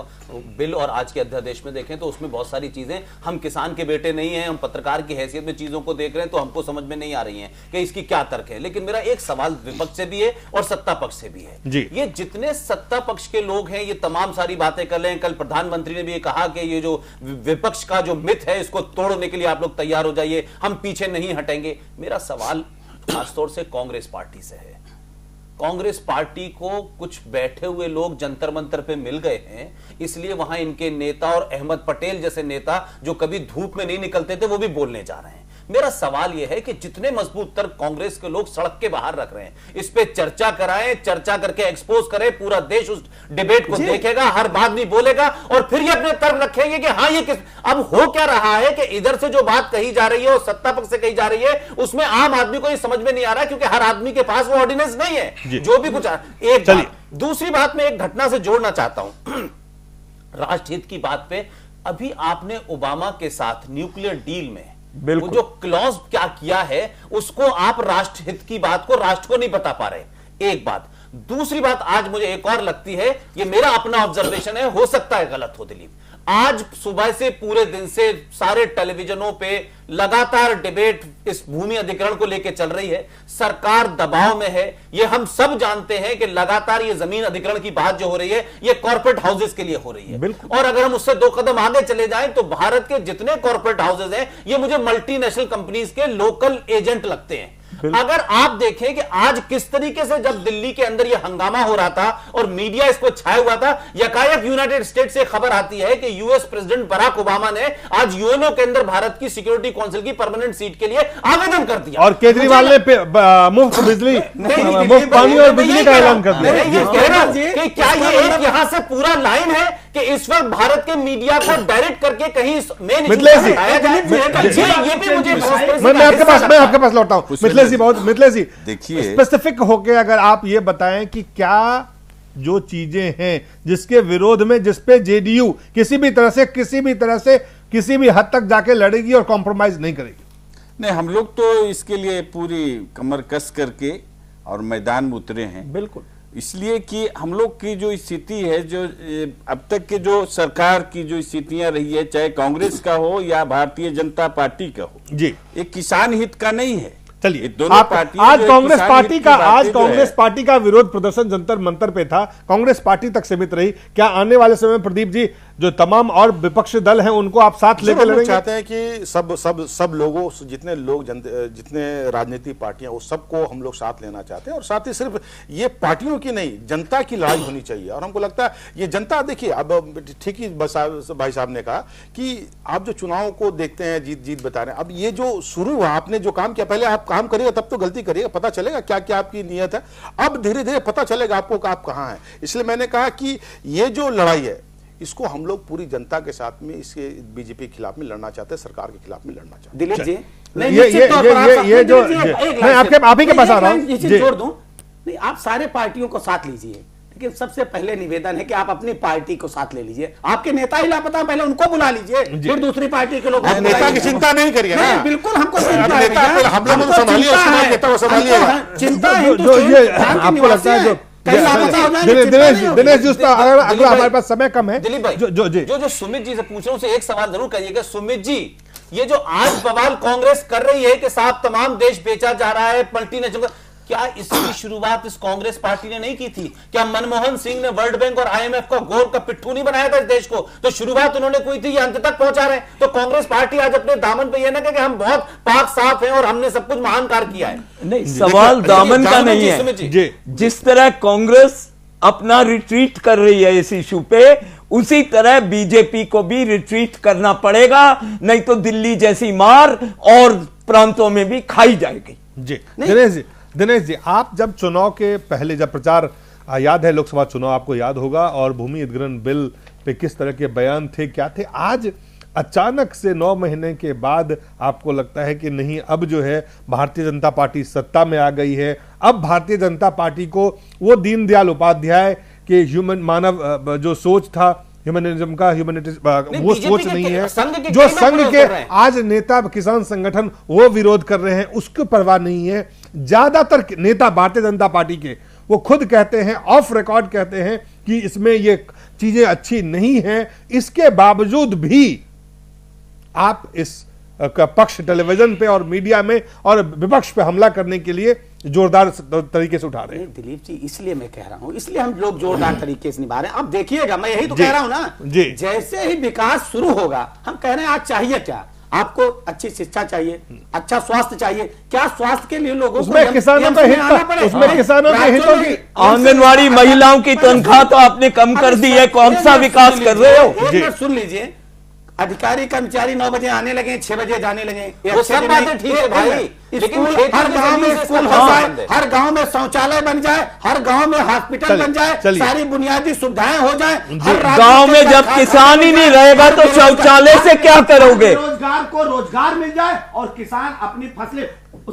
बिल और आज के अध्यादेश में देखें तो उसमें बहुत सारी चीजें, हम किसान के बेटे नहीं हैं, हम पत्रकार की हैसियत में चीजों को देख रहे हैं तो हमको समझ में नहीं आ रही हैं कि इसकी क्या तर्क है। लेकिन मेरा एक सवाल विपक्ष से भी है और सत्ता पक्ष से भी है जी। ये जितने सत्ता पक्ष के लोग हैं ये तमाम सारी बातें कर रहे हैं। कल प्रधानमंत्री ने भी ये कहा कि ये जो विपक्ष का जो मिथ है इसको तोड़ने के लिए आप लोग तैयार हो जाइए, हम पीछे नहीं हटेंगे। मेरा सवाल खासतौर से कांग्रेस पार्टी से है। कांग्रेस पार्टी को कुछ बैठे हुए लोग जंतर मंतर पे मिल गए हैं, इसलिए वहां इनके नेता और अहमद पटेल जैसे नेता जो कभी धूप में नहीं निकलते थे वो भी बोलने जा रहे हैं। मेरा सवाल यह है कि जितने मजबूत तर्क कांग्रेस के लोग सड़क के बाहर रख रहे हैं, इस पे चर्चा कराएं, चर्चा करके एक्सपोज करें, पूरा देश उस डिबेट को देखेगा, हर बात भी बोलेगा और फिर ये अपने तर्क रखेंगे कि हाँ ये किस। अब हो क्या रहा है कि इधर से जो बात कही जा रही है और सत्ता पक्ष से कही जा रही है उसमें आम आदमी को ये समझ में नहीं आ रहा, क्योंकि हर आदमी के पास वो ऑर्डिनेंस नहीं है जो भी कुछ। एक बात, दूसरी बात मैं एक घटना से जोड़ना चाहता हूं राष्ट्रहित की बात पे। अभी आपने ओबामा के साथ न्यूक्लियर डील में वो जो क्लॉज क्या किया है उसको आप राष्ट्रहित की बात को राष्ट्र को नहीं बता पा रहे, एक बात। दूसरी बात आज मुझे एक और लगती है, ये मेरा अपना ऑब्जर्वेशन है, हो सकता है गलत हो दिलीप, आज सुबह से पूरे दिन से सारे टेलीविजनों पे लगातार डिबेट इस भूमि अधिग्रहण को लेकर चल रही है। सरकार दबाव में है, ये हम सब जानते हैं कि लगातार ये जमीन अधिग्रहण की बात जो हो रही है ये कॉर्पोरेट हाउसेस के लिए हो रही है। और अगर हम उससे 2 कदम आगे चले जाएं तो भारत के जितने कॉर्पोरेट हाउसेस हैं ये मुझे मल्टीनेशनल कंपनीज के लोकल एजेंट लगते हैं। अगर आप देखें कि आज किस तरीके से जब दिल्ली के अंदर यह हंगामा हो रहा था और मीडिया इसको छाया हुआ था, यकायक यूनाइटेड स्टेट से खबर आती है कि यूएस प्रेसिडेंट बराक ओबामा ने आज यूएनओ के अंदर भारत की सिक्योरिटी काउंसिल की परमानेंट सीट के लिए आवेदन कर दिया और केजरीवाल ने मुफ्त बिजली, मुफ्त पानी और बिजली का ऐलान कर दिया। ये कह रहा हूं कि क्या ये एक यहां से पूरा लाइन है कि इस वक्त भारत के मीडिया को डायरेक्ट करके कहीं मेन मैं आपके पास लौटा हूं मिथिलेश जी, देखिए स्पेसिफिक होके अगर आप ये बताएं कि क्या जो चीजें हैं जिसके विरोध में, जिसपे जेडीयू किसी भी तरह से किसी भी हद तक जाके लड़ेगी और कॉम्प्रोमाइज नहीं करेगी। नहीं, हम लोग तो इसके लिए पूरी कमर कस करके और मैदान में उतरे हैं, बिल्कुल, इसलिए कि हम लोग की जो स्थिति है, जो अब तक के जो सरकार की जो स्थितियां रही है, चाहे कांग्रेस का हो या भारतीय जनता पार्टी का हो जी, ये किसान हित का नहीं है। चलिए, आज कांग्रेस पार्टी का विरोध प्रदर्शन जंतर मंतर पे था, कांग्रेस पार्टी तक सीमित रही। क्या आने वाले समय में प्रदीप जी जो तमाम और विपक्षी दल हैं उनको आप साथ लेकर लड़ेंगे? चाहते हैं कि सब लोगों, जितने राजनीतिक पार्टियां वो सबको हम लोग साथ लेना चाहते हैं और साथ ही सिर्फ ये पार्टियों की नहीं, जनता की लड़ाई होनी चाहिए। और हमको लगता है ये जनता, देखिए अब ठीक ही भाई साहब ने कहा कि आप जो चुनाव को देखते हैं जीत बता रहे हैं, अब ये जो शुरू हुआ, आपने जो काम किया, पहले आप काम करिएगा तब तो गलती करिएगा, पता चलेगा क्या क्या आपकी नीयत है, अब धीरे धीरे पता चलेगा आपको कि आप कहां हैं। इसलिए मैंने कहा कि ये जो लड़ाई है इसको हम लोग पूरी जनता के साथ में, इसके बीजेपी के खिलाफ में लड़ना चाहते हैं, सरकार के खिलाफ में लड़ना चाहते हैं। दिलीप जी, ये जो आप ही के पास आ रहा हूं, जोड़ दूं, नहीं, आप सारे पार्टियों को साथ लीजिए, लेकिन सबसे पहले निवेदन है कि आप अपनी पार्टी को साथ ले लीजिए। आपके नेता ही लापता, पहले उनको बुला लीजिए, फिर दूसरी पार्टी के लोग। नेता की चिंता नहीं करिए ना, बिल्कुल हमको हम लोग को संभालिए, उसके बाद नेता को संभालिएगा। चिंता आपको लगता है दिनेश जी, अगर हमारे पास समय कम है, दिलीप भाई, जो सुमित जी से पूछ रहा हूं उसे एक सवाल जरूर करिएगा। सुमित जी, ये जो आज बवाल कांग्रेस कर रही है कि साहब तमाम देश बेचा जा रहा है मल्टीनेशनल, क्या इसकी शुरुआत इस कांग्रेस पार्टी ने नहीं की थी? क्या मनमोहन सिंह ने वर्ल्ड बैंक और आईएमएफ का गोल का पिट्ठू नहीं बनाया था इस देश को? तो शुरुआत उन्होंने कोई थी, ये अंत तक पहुंचा रहे हैं। तो कांग्रेस पार्टी आज अपने दामन पे ये ना कि हम बहुत पाक साफ हैं और हमने सब कुछ महान कार्य किया है। नहीं, सवाल दामन का नहीं है। जिस तरह कांग्रेस अपना रिट्रीट कर रही है इस इशू पे, उसी तरह बीजेपी को भी रिट्रीट करना पड़ेगा, नहीं तो दिल्ली जैसी मार और प्रांतों में भी खाई जाएगी। जी दिनेश जी, आप जब चुनाव के पहले जब प्रचार, याद है लोकसभा चुनाव आपको याद होगा, और भूमि अधिग्रहण बिल पे किस तरह के बयान थे, क्या थे, आज अचानक से 9 महीने के बाद आपको लगता है कि नहीं, अब जो है भारतीय जनता पार्टी सत्ता में आ गई है, अब भारतीय जनता पार्टी को वो दीनदयाल उपाध्याय के मानव जो सोच था, ह्यूमनिज्म का, वो सोच नहीं है, जो संघ के आज नेता किसान संगठन वो विरोध कर रहे हैं, उसकी परवाह नहीं है। ज्यादातर नेता भारतीय जनता पार्टी के वो खुद कहते हैं, ऑफ रिकॉर्ड कहते हैं कि इसमें ये चीजें अच्छी नहीं हैं। इसके बावजूद भी आप इस पक्ष टेलीविजन पे और मीडिया में और विपक्ष पे हमला करने के लिए जोरदार तरीके से उठा रहे हैं। दिलीप जी, इसलिए मैं कह रहा हूं, इसलिए हम लोग जोरदार तरीके से निभा रहे हैं। अब देखिएगा, मैं यही तो कह रहा हूं ना जी, जैसे ही विकास शुरू होगा, हम कह रहे हैं आज चाहिए क्या? आपको अच्छी शिक्षा चाहिए, अच्छा स्वास्थ्य चाहिए। क्या स्वास्थ्य के लिए लोगों को किसानों का हित, उसमें किसानों के हितों की, आंगनवाड़ी महिलाओं की तनख्वाह तो आपने कम कर दी है, कौन सा विकास कर रहे हो? सुन लीजिए, अधिकारी कर्मचारी 9 बजे आने लगे, 6 बजे जाने लगे, वो सब बातें ठीक है भाई, लेकिन हर गांव में स्कूल हो जाए, हर गांव में शौचालय बन जाए, हर गांव में हॉस्पिटल बन जाए, सारी बुनियादी सुविधाएं हो जाए। गांव में जब किसान ही नहीं रहेगा तो शौचालय से क्या करोगे? रोजगार को रोजगार मिल जाए और किसान अपनी फसलें,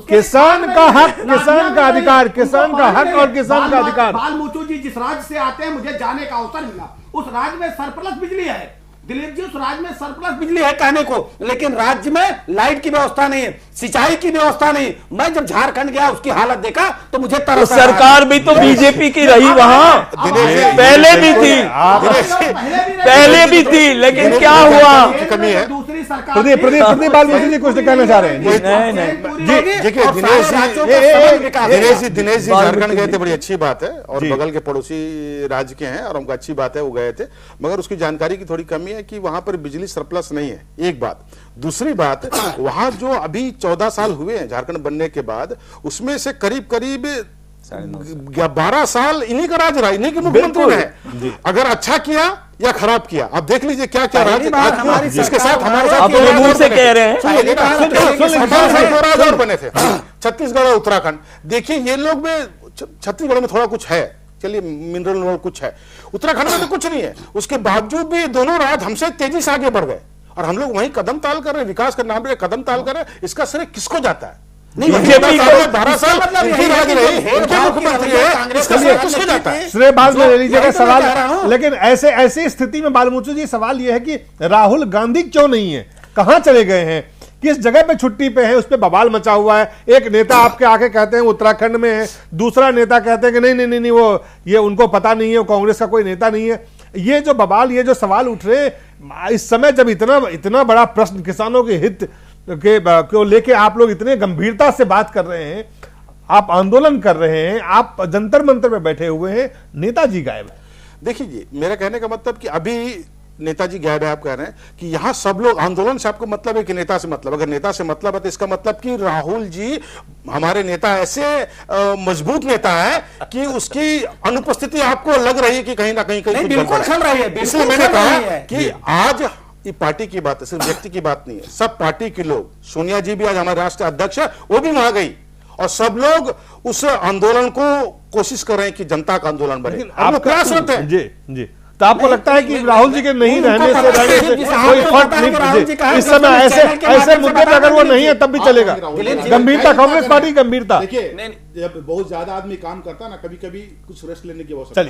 किसान का हक, किसान का अधिकार, किसान का हक और किसान का अधिकार। बालमूचू जी जिस राज्य से आते हैं, मुझे जाने का अवसर मिला, उस राज्य में सरप्लस बिजली है। दिलीप जी, उस राज्य में सरप्लस बिजली है कहने को, लेकिन राज्य में लाइट की व्यवस्था नहीं है, सिंचाई की व्यवस्था नहीं। मैं जब झारखंड गया, उसकी हालत देखा तो मुझे तरस तो सरकार भी तो बीजेपी की रही वहां, पहले भी थी, पहले भी थी, लेकिन क्या हुआ? कमी है दूसरी सरकार। प्रदीप बालमूचू जी कुछ कहना चाह रहे हैं? देखिए दिनेश जी झारखंड गए थे, बड़ी अच्छी बात है, और बगल के पड़ोसी राज्य के हैं और हमको अच्छी बात है वो गए थे, मगर उसकी जानकारी की थोड़ी कमी है कि वहां पर बिजली सरप्लस नहीं है, एक बात। दूसरी बात, वहां जो अभी 14 साल हुए हैं झारखंड बनने के बाद, उसमें से करीब 12 साल इन्हीं का राज रहा, इन्हीं के मुख्यमंत्री है। अगर अच्छा किया या खराब किया, अब देख लीजिए क्या क्या राज इसके साथ हमारे साथ से कह रहे हैं, 2 बने थे, छत्तीसगढ़ और उत्तराखंड। देखिए ये लोग में, छत्तीसगढ़ में थोड़ा कुछ है, चलिए मिनरल कुछ है, उत्तराखंड में तो कुछ नहीं है, उसके बावजूद भी दोनों राज्य हमसे तेजी से आगे बढ़ गए और हम लोग वहीं कदम ताल कर रहे हैं, विकास के नाम पे कदम ताल कर रहे हैं। इसका श्रेय किसको जाता है? नहीं, 12 साल श्रेय बाद में ले लीजिएगा सवाल। लेकिन ऐसी स्थिति में बालमूचू जी, सवाल यह है कि राहुल गांधी क्यों नहीं है, कहां चले गए हैं, किस जगह पे छुट्टी पे है, उस पे बवाल मचा हुआ है। एक नेता आपके आके कहते हैं उत्तराखंड में है, दूसरा नेता कहते हैं कि नहीं वो ये उनको पता नहीं है, वो कांग्रेस का कोई नेता नहीं है। ये जो बवाल, ये जो सवाल उठ रहे हैं इस समय, जब इतना बड़ा प्रश्न किसानों के हित को लेके आप लोग इतने गंभीरता से बात कर रहे हैं, आप आंदोलन कर रहे हैं, आप जंतर मंतर में बैठे हुए हैं, नेताजी गायब है। देखिए जी, मेरा कहने का मतलब कि अभी नेताजी गायब है, आप कह रहे हैं कि यहां सब लोग आंदोलन से आपको मतलब है कि नेता से मतलब? अगर नेता से मतलब है तो इसका मतलब कि राहुल जी हमारे नेता ऐसे मजबूत नेता है कि उसकी अनुपस्थिति आपको लग रही है कि कहीं ना कहीं बिल्कुल चल रही है। इसलिए मैंने कहा कि आज ये पार्टी की बात है, सिर्फ व्यक्ति की बात नहीं है, सब पार्टी के लोग, सोनिया जी भी आज हमारे राष्ट्रीय अध्यक्ष है, वो भी वहां गई और सब लोग उस आंदोलन को कोशिश कर रहे हैं कि जनता का आंदोलन बने। आप प्रयास करते हैं जी, तो आपको लगता है कि राहुल जी के नहीं रहने से कोई फर्क नहीं? इस समय ऐसे मुद्दे पे अगर वो नहीं है तब भी चलेगा? गंभीरता, कांग्रेस पार्टी गंभीरता। देखिए, जब बहुत ज्यादा आदमी काम करता ना, कभी कभी कुछ रेस्ट लेने की आवश्यकता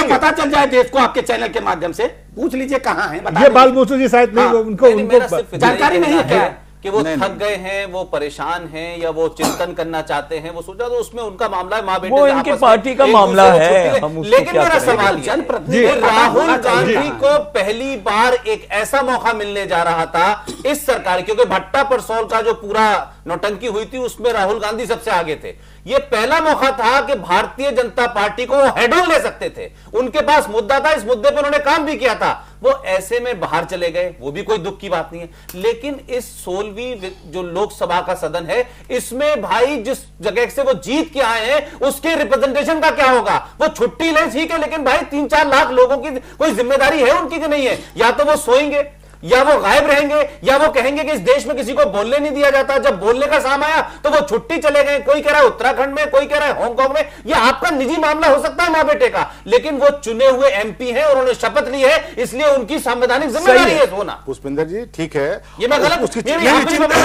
पता चल जाए देश को आपके चैनल के माध्यम से, पूछ लीजिए कहाँ है। ये बालमूचू जी शायद नहीं, उनको जानकारी नहीं है कि वो थक गए हैं, वो परेशान हैं, या वो चिंतन करना चाहते हैं, वो सोचा तो उसमें उनका मामला है, माँ बेटे वो इनकी पार्टी का मामला है। लेकिन मेरा सवाल ये, राहुल गांधी को पहली बार एक ऐसा मौका मिलने जा रहा था इस सरकार, क्योंकि भट्टा परसौल का जो पूरा नौटंकी हुई थी उसमें राहुल गांधी सबसे आगे थे। ये पहला मौका था कि भारतीय जनता पार्टी को वो हेड ऑन ले सकते थे, उनके पास मुद्दा था, इस मुद्दे पर उन्होंने काम भी किया था। वो ऐसे में बाहर चले गए, वो भी कोई दुख की बात नहीं है। लेकिन इस 16वीं जो लोकसभा का सदन है, इसमें भाई जिस जगह से वो जीत के आए हैं उसके रिप्रेजेंटेशन का क्या होगा? वो छुट्टी ले ठीक है, लेकिन भाई 3-4 लाख लोगों की कोई जिम्मेदारी है उनकी कि नहीं है? या तो वो सोएंगे, या वो गायब रहेंगे, या वो कहेंगे कि इस देश में किसी को बोलने नहीं दिया जाता। जब बोलने का साम आया तो वो छुट्टी चले गए। कोई कह रहा है उत्तराखंड में, कोई कह रहा है हांगकांग में। ये आपका निजी मामला हो सकता है मां बेटे का, लेकिन वो चुने हुए एमपी हैं और उन्होंने शपथ ली है, इसलिए उनकी संवैधानिक जिम्मेदारी है होना। पुष्पिंदर जी ठीक है, ये मैं गलत उसकी मैं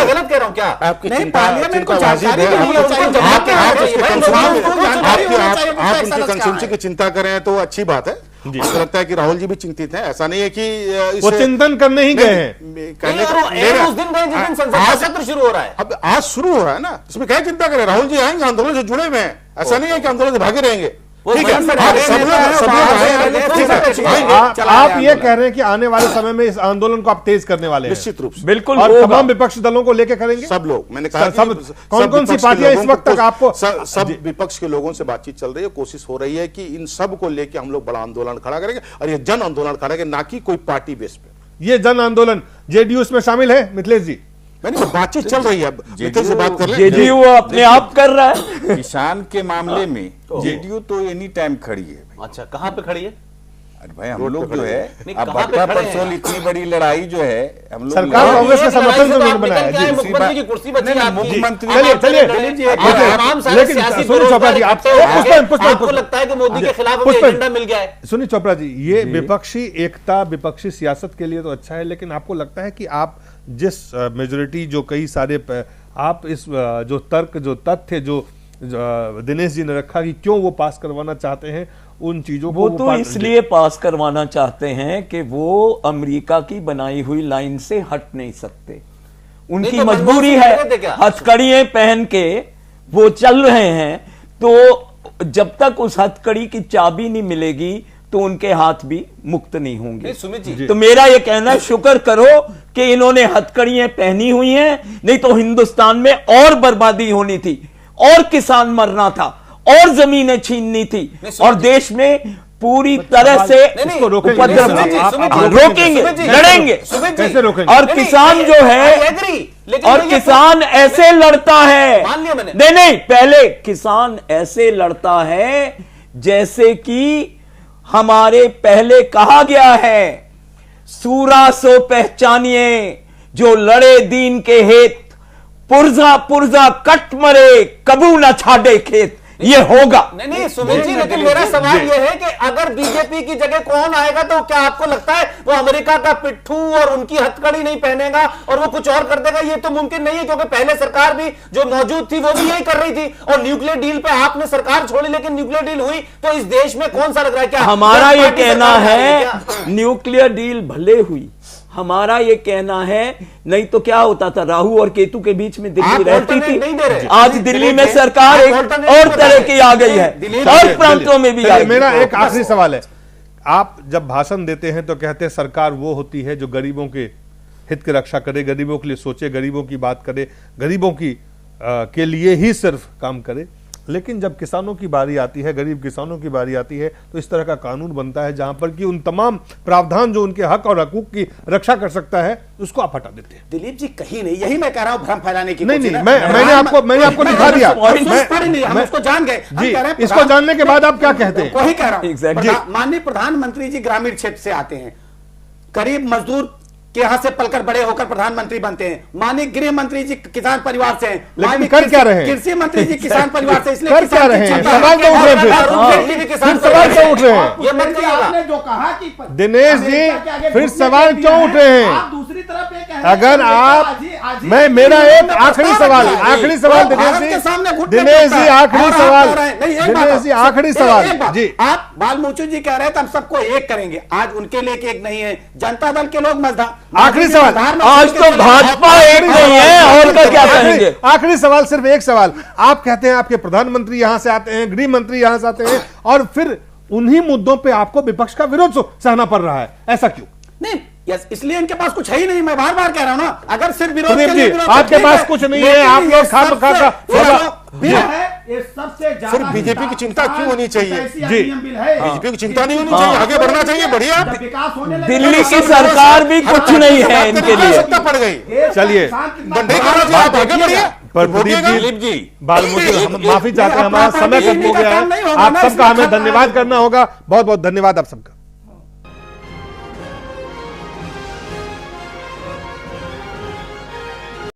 गलत कह रहा हूं क्या? आपकी नहीं, चिंता पार्लियामेंट को वाजिब जानकारी है। नहीं है, उनको जवाब देना चाहिए। भाई, लोगों को जानकारी होना चाहिए, आप कुछ उनकी ऐसा कंस्टिट्यूंसी की चिंता करें तो अच्छी बात है। मुझे लगता है कि राहुल जी भी चिंतित हैं, ऐसा नहीं है कि वो चिंतन करने ही गए हैं। उस दिन गए जिस दिन संसद का सत्र शुरू हो रहा है। अब आज शुरू हो रहा है ना, इसमें क्या चिंता करें? राहुल जी आएंगे, आंदोलन से जुड़े हुए हैं, ऐसा नहीं है कि आंदोलन से भागे रहेंगे। ठीक है, आप ये कह रहे हैं कि आने वाले समय में इस आंदोलन को आप तेज करने वाले हैं? निश्चित रूप से, बिल्कुल। और तमाम विपक्षी दलों को लेकर करेंगे सब लोग। मैंने कहा कौन-कौन सी पार्टियां इस वक्त तक आपको? सब विपक्ष के लोगों से बातचीत चल रही है, कोशिश हो रही है कि इन सब को लेकर हम लोग बड़ा आंदोलन खड़ा करेंगे, और ये जन आंदोलन खड़ा करेंगे, ना कि कोई पार्टी बेस पे। ये जन आंदोलन जेडीयू इसमें शामिल है मिथिलेश जी? मैंने बातचीत चल रही है, मिथिल से बात कर ले। जेडीयू अपने आप कर रहा है। किसान के मामले में जेडीयू तो एनी टाइम खड़ी है। अच्छा, कहां पे खड़ी है? अरे भाई हम लोग जो है नहीं, अब कहाँ पे बक्का खड़े हैं? परसोल इतनी बड़ी लड़ाई जो है हम लोग सरकार कांग्रेस के समर्थन से उन्होंने बनाया जी, जी। मुख्यमंत्री की कुर्सी बची आपकी। मुख्यमंत्री चलिए लेकिन सुनील चोपड़ा जी, आपको लगता है कि मोदी के खिलाफ एजेंडा मिल गया है? सुनील चोपड़ा जी, ये विपक्षी एकता, विपक्षी सियासत के लिए तो अच्छा है, लेकिन आपको लगता है कि आप जिस मेजोरिटी जो कई सारे आप इस जो तर्क, जो तथ्य जो दिनेश जी ने रखा कि क्यों वो पास करवाना चाहते हैं उन चीजों को, वो तो इसलिए पास करवाना चाहते हैं कि वो अमेरिका की बनाई हुई लाइन से हट नहीं सकते। उनकी तो मजबूरी है, हथकड़ियां पहन के वो चल रहे हैं। तो जब तक उस हथकड़ी की चाबी नहीं मिलेगी तो उनके हाथ भी मुक्त नहीं होंगे। सुमित जी, तो मेरा ये कहना है, शुक्र करो कि इन्होंने हथकड़ियां पहनी हुई हैं, नहीं तो हिंदुस्तान में और बर्बादी होनी थी, और किसान मरना था, और जमीनें छीननी थी, और देश में पूरी तरह से रोकेंगे, लड़ेंगे। कैसे रोकेंगे? और किसान जो है, और किसान ऐसे लड़ता है, नहीं, पहले किसान ऐसे लड़ता है जैसे कि हमारे पहले कहा गया है, सूरा सो पहचानिए जो लड़े दीन के हेत, पुरजा पुरजा कट मरे कबू न छाड़े खेत। ये होगा। नहीं सुमित जी, लेकिन मेरा सवाल यह है कि अगर बीजेपी की जगह कौन आएगा तो क्या आपको लगता है वो अमेरिका का पिट्ठू और उनकी हथकड़ी नहीं पहनेगा और वो कुछ और कर देगा? ये तो मुमकिन नहीं है, क्योंकि पहले सरकार भी जो मौजूद थी वो भी यही कर रही थी, और न्यूक्लियर डील पे आपने सरकार छोड़ी, लेकिन न्यूक्लियर डील हुई तो इस देश में कौन सा लग रहा है? क्या हमारा ये कहना है न्यूक्लियर डील भले हुई, हमारा ये कहना है, नहीं तो क्या होता था, राहु और केतु के बीच में दिल्ली रहती थी। आज दिल्ली में सरकार एक और तरह की आ गई है, और प्रांतों में भी आ गई। मेरा एक आखिरी सवाल है, आप जब भाषण देते हैं तो कहते हैं सरकार वो होती है जो गरीबों के हित की रक्षा करे, गरीबों के लिए सोचे, गरीबों की बात करे, गरीबों की के लिए ही सिर्फ काम करे। लेकिन जब किसानों की बारी आती है, गरीब किसानों की बारी आती है, तो इस तरह का कानून बनता है जहां पर कि उन तमाम प्रावधान जो उनके हक और हकूक की रक्षा कर सकता है उसको आप हटा देते हैं। दिलीप जी कहीं नहीं, यही मैं कह रहा हूं, भ्रम फैलाने की नहीं, मैंने आपको दिखा दिया, हम उसको जान गए जी। इसको जानने के बाद आप क्या कहते हैं? वही कह रहा हूं, माननीय प्रधानमंत्री जी ग्रामीण क्षेत्र से आते हैं, गरीब मजदूर के यहां से पलकर बड़े होकर प्रधानमंत्री बनते हैं। माननीय गृह मंत्री जी किसान परिवार से हैं, लेकिन कर क्या रहे हैं? कृषि मंत्री जी किसान परिवार से, इसलिए कर क्या रहे हैं? सवाल तो उठ रहे हैं, फिर सवाल क्यों उठ रहे हैं? ये मंत्री आपने जो कहा कि दिनेश जी फिर सवाल क्यों उठ रहे हैं? आप दूसरी तरफ ये कह रहे हैं, अगर आप मेरा एक आखिरी सवाल दिनेश जी, आखिरी सवाल जी। आप बालमूचू जी कह रहे हैं तो हम सबको एक करेंगे, आज उनके लिए एक नहीं है, जनता दल के लोग मजदार। आखिरी सवाल, आज तो भाजपा एक नहीं है, और का क्या कहेंगे? आखिरी सवाल, सिर्फ एक सवाल। आप कहते हैं आपके प्रधानमंत्री यहां से आते हैं, गृह मंत्री यहां से आते हैं, और फिर उन्हीं मुद्दों पे आपको विपक्ष का विरोध सहना पड़ रहा है, ऐसा क्यों? नहीं, यस, इसलिए इनके पास कुछ है ही नहीं। मैं बार बार कह रहा हूं ना, अगर सिर्फ विरोध सुदीप के लिए जी, विरोध आपके ठीक पास है, कुछ नहीं है, लेकिन आप ये लोग खाम सबसे खा बड़ा बिल है, ये सबसे ज्यादा फिर बीजेपी की चिंता क्यों होनी चाहिए? जी। बिल है, बीजेपी की चिंता नहीं होनी चाहिए, आगे बढ़ना चाहिए, बढ़िया। जब विकास होने लगे, दिल्ली की सरकार भी कुछ नहीं है इनके लिए। सत्ता पड़ गई, चलिए, डंडे का राज, आप आगे बढ़िए। पर प्रदीप जी, बालमुकुल, हम माफी चाहते हैं, हमारा समय खत्म हो गया है। आप सबका हमें धन्यवाद करना होगा। बहुत बहुत धन्यवाद आप सबका।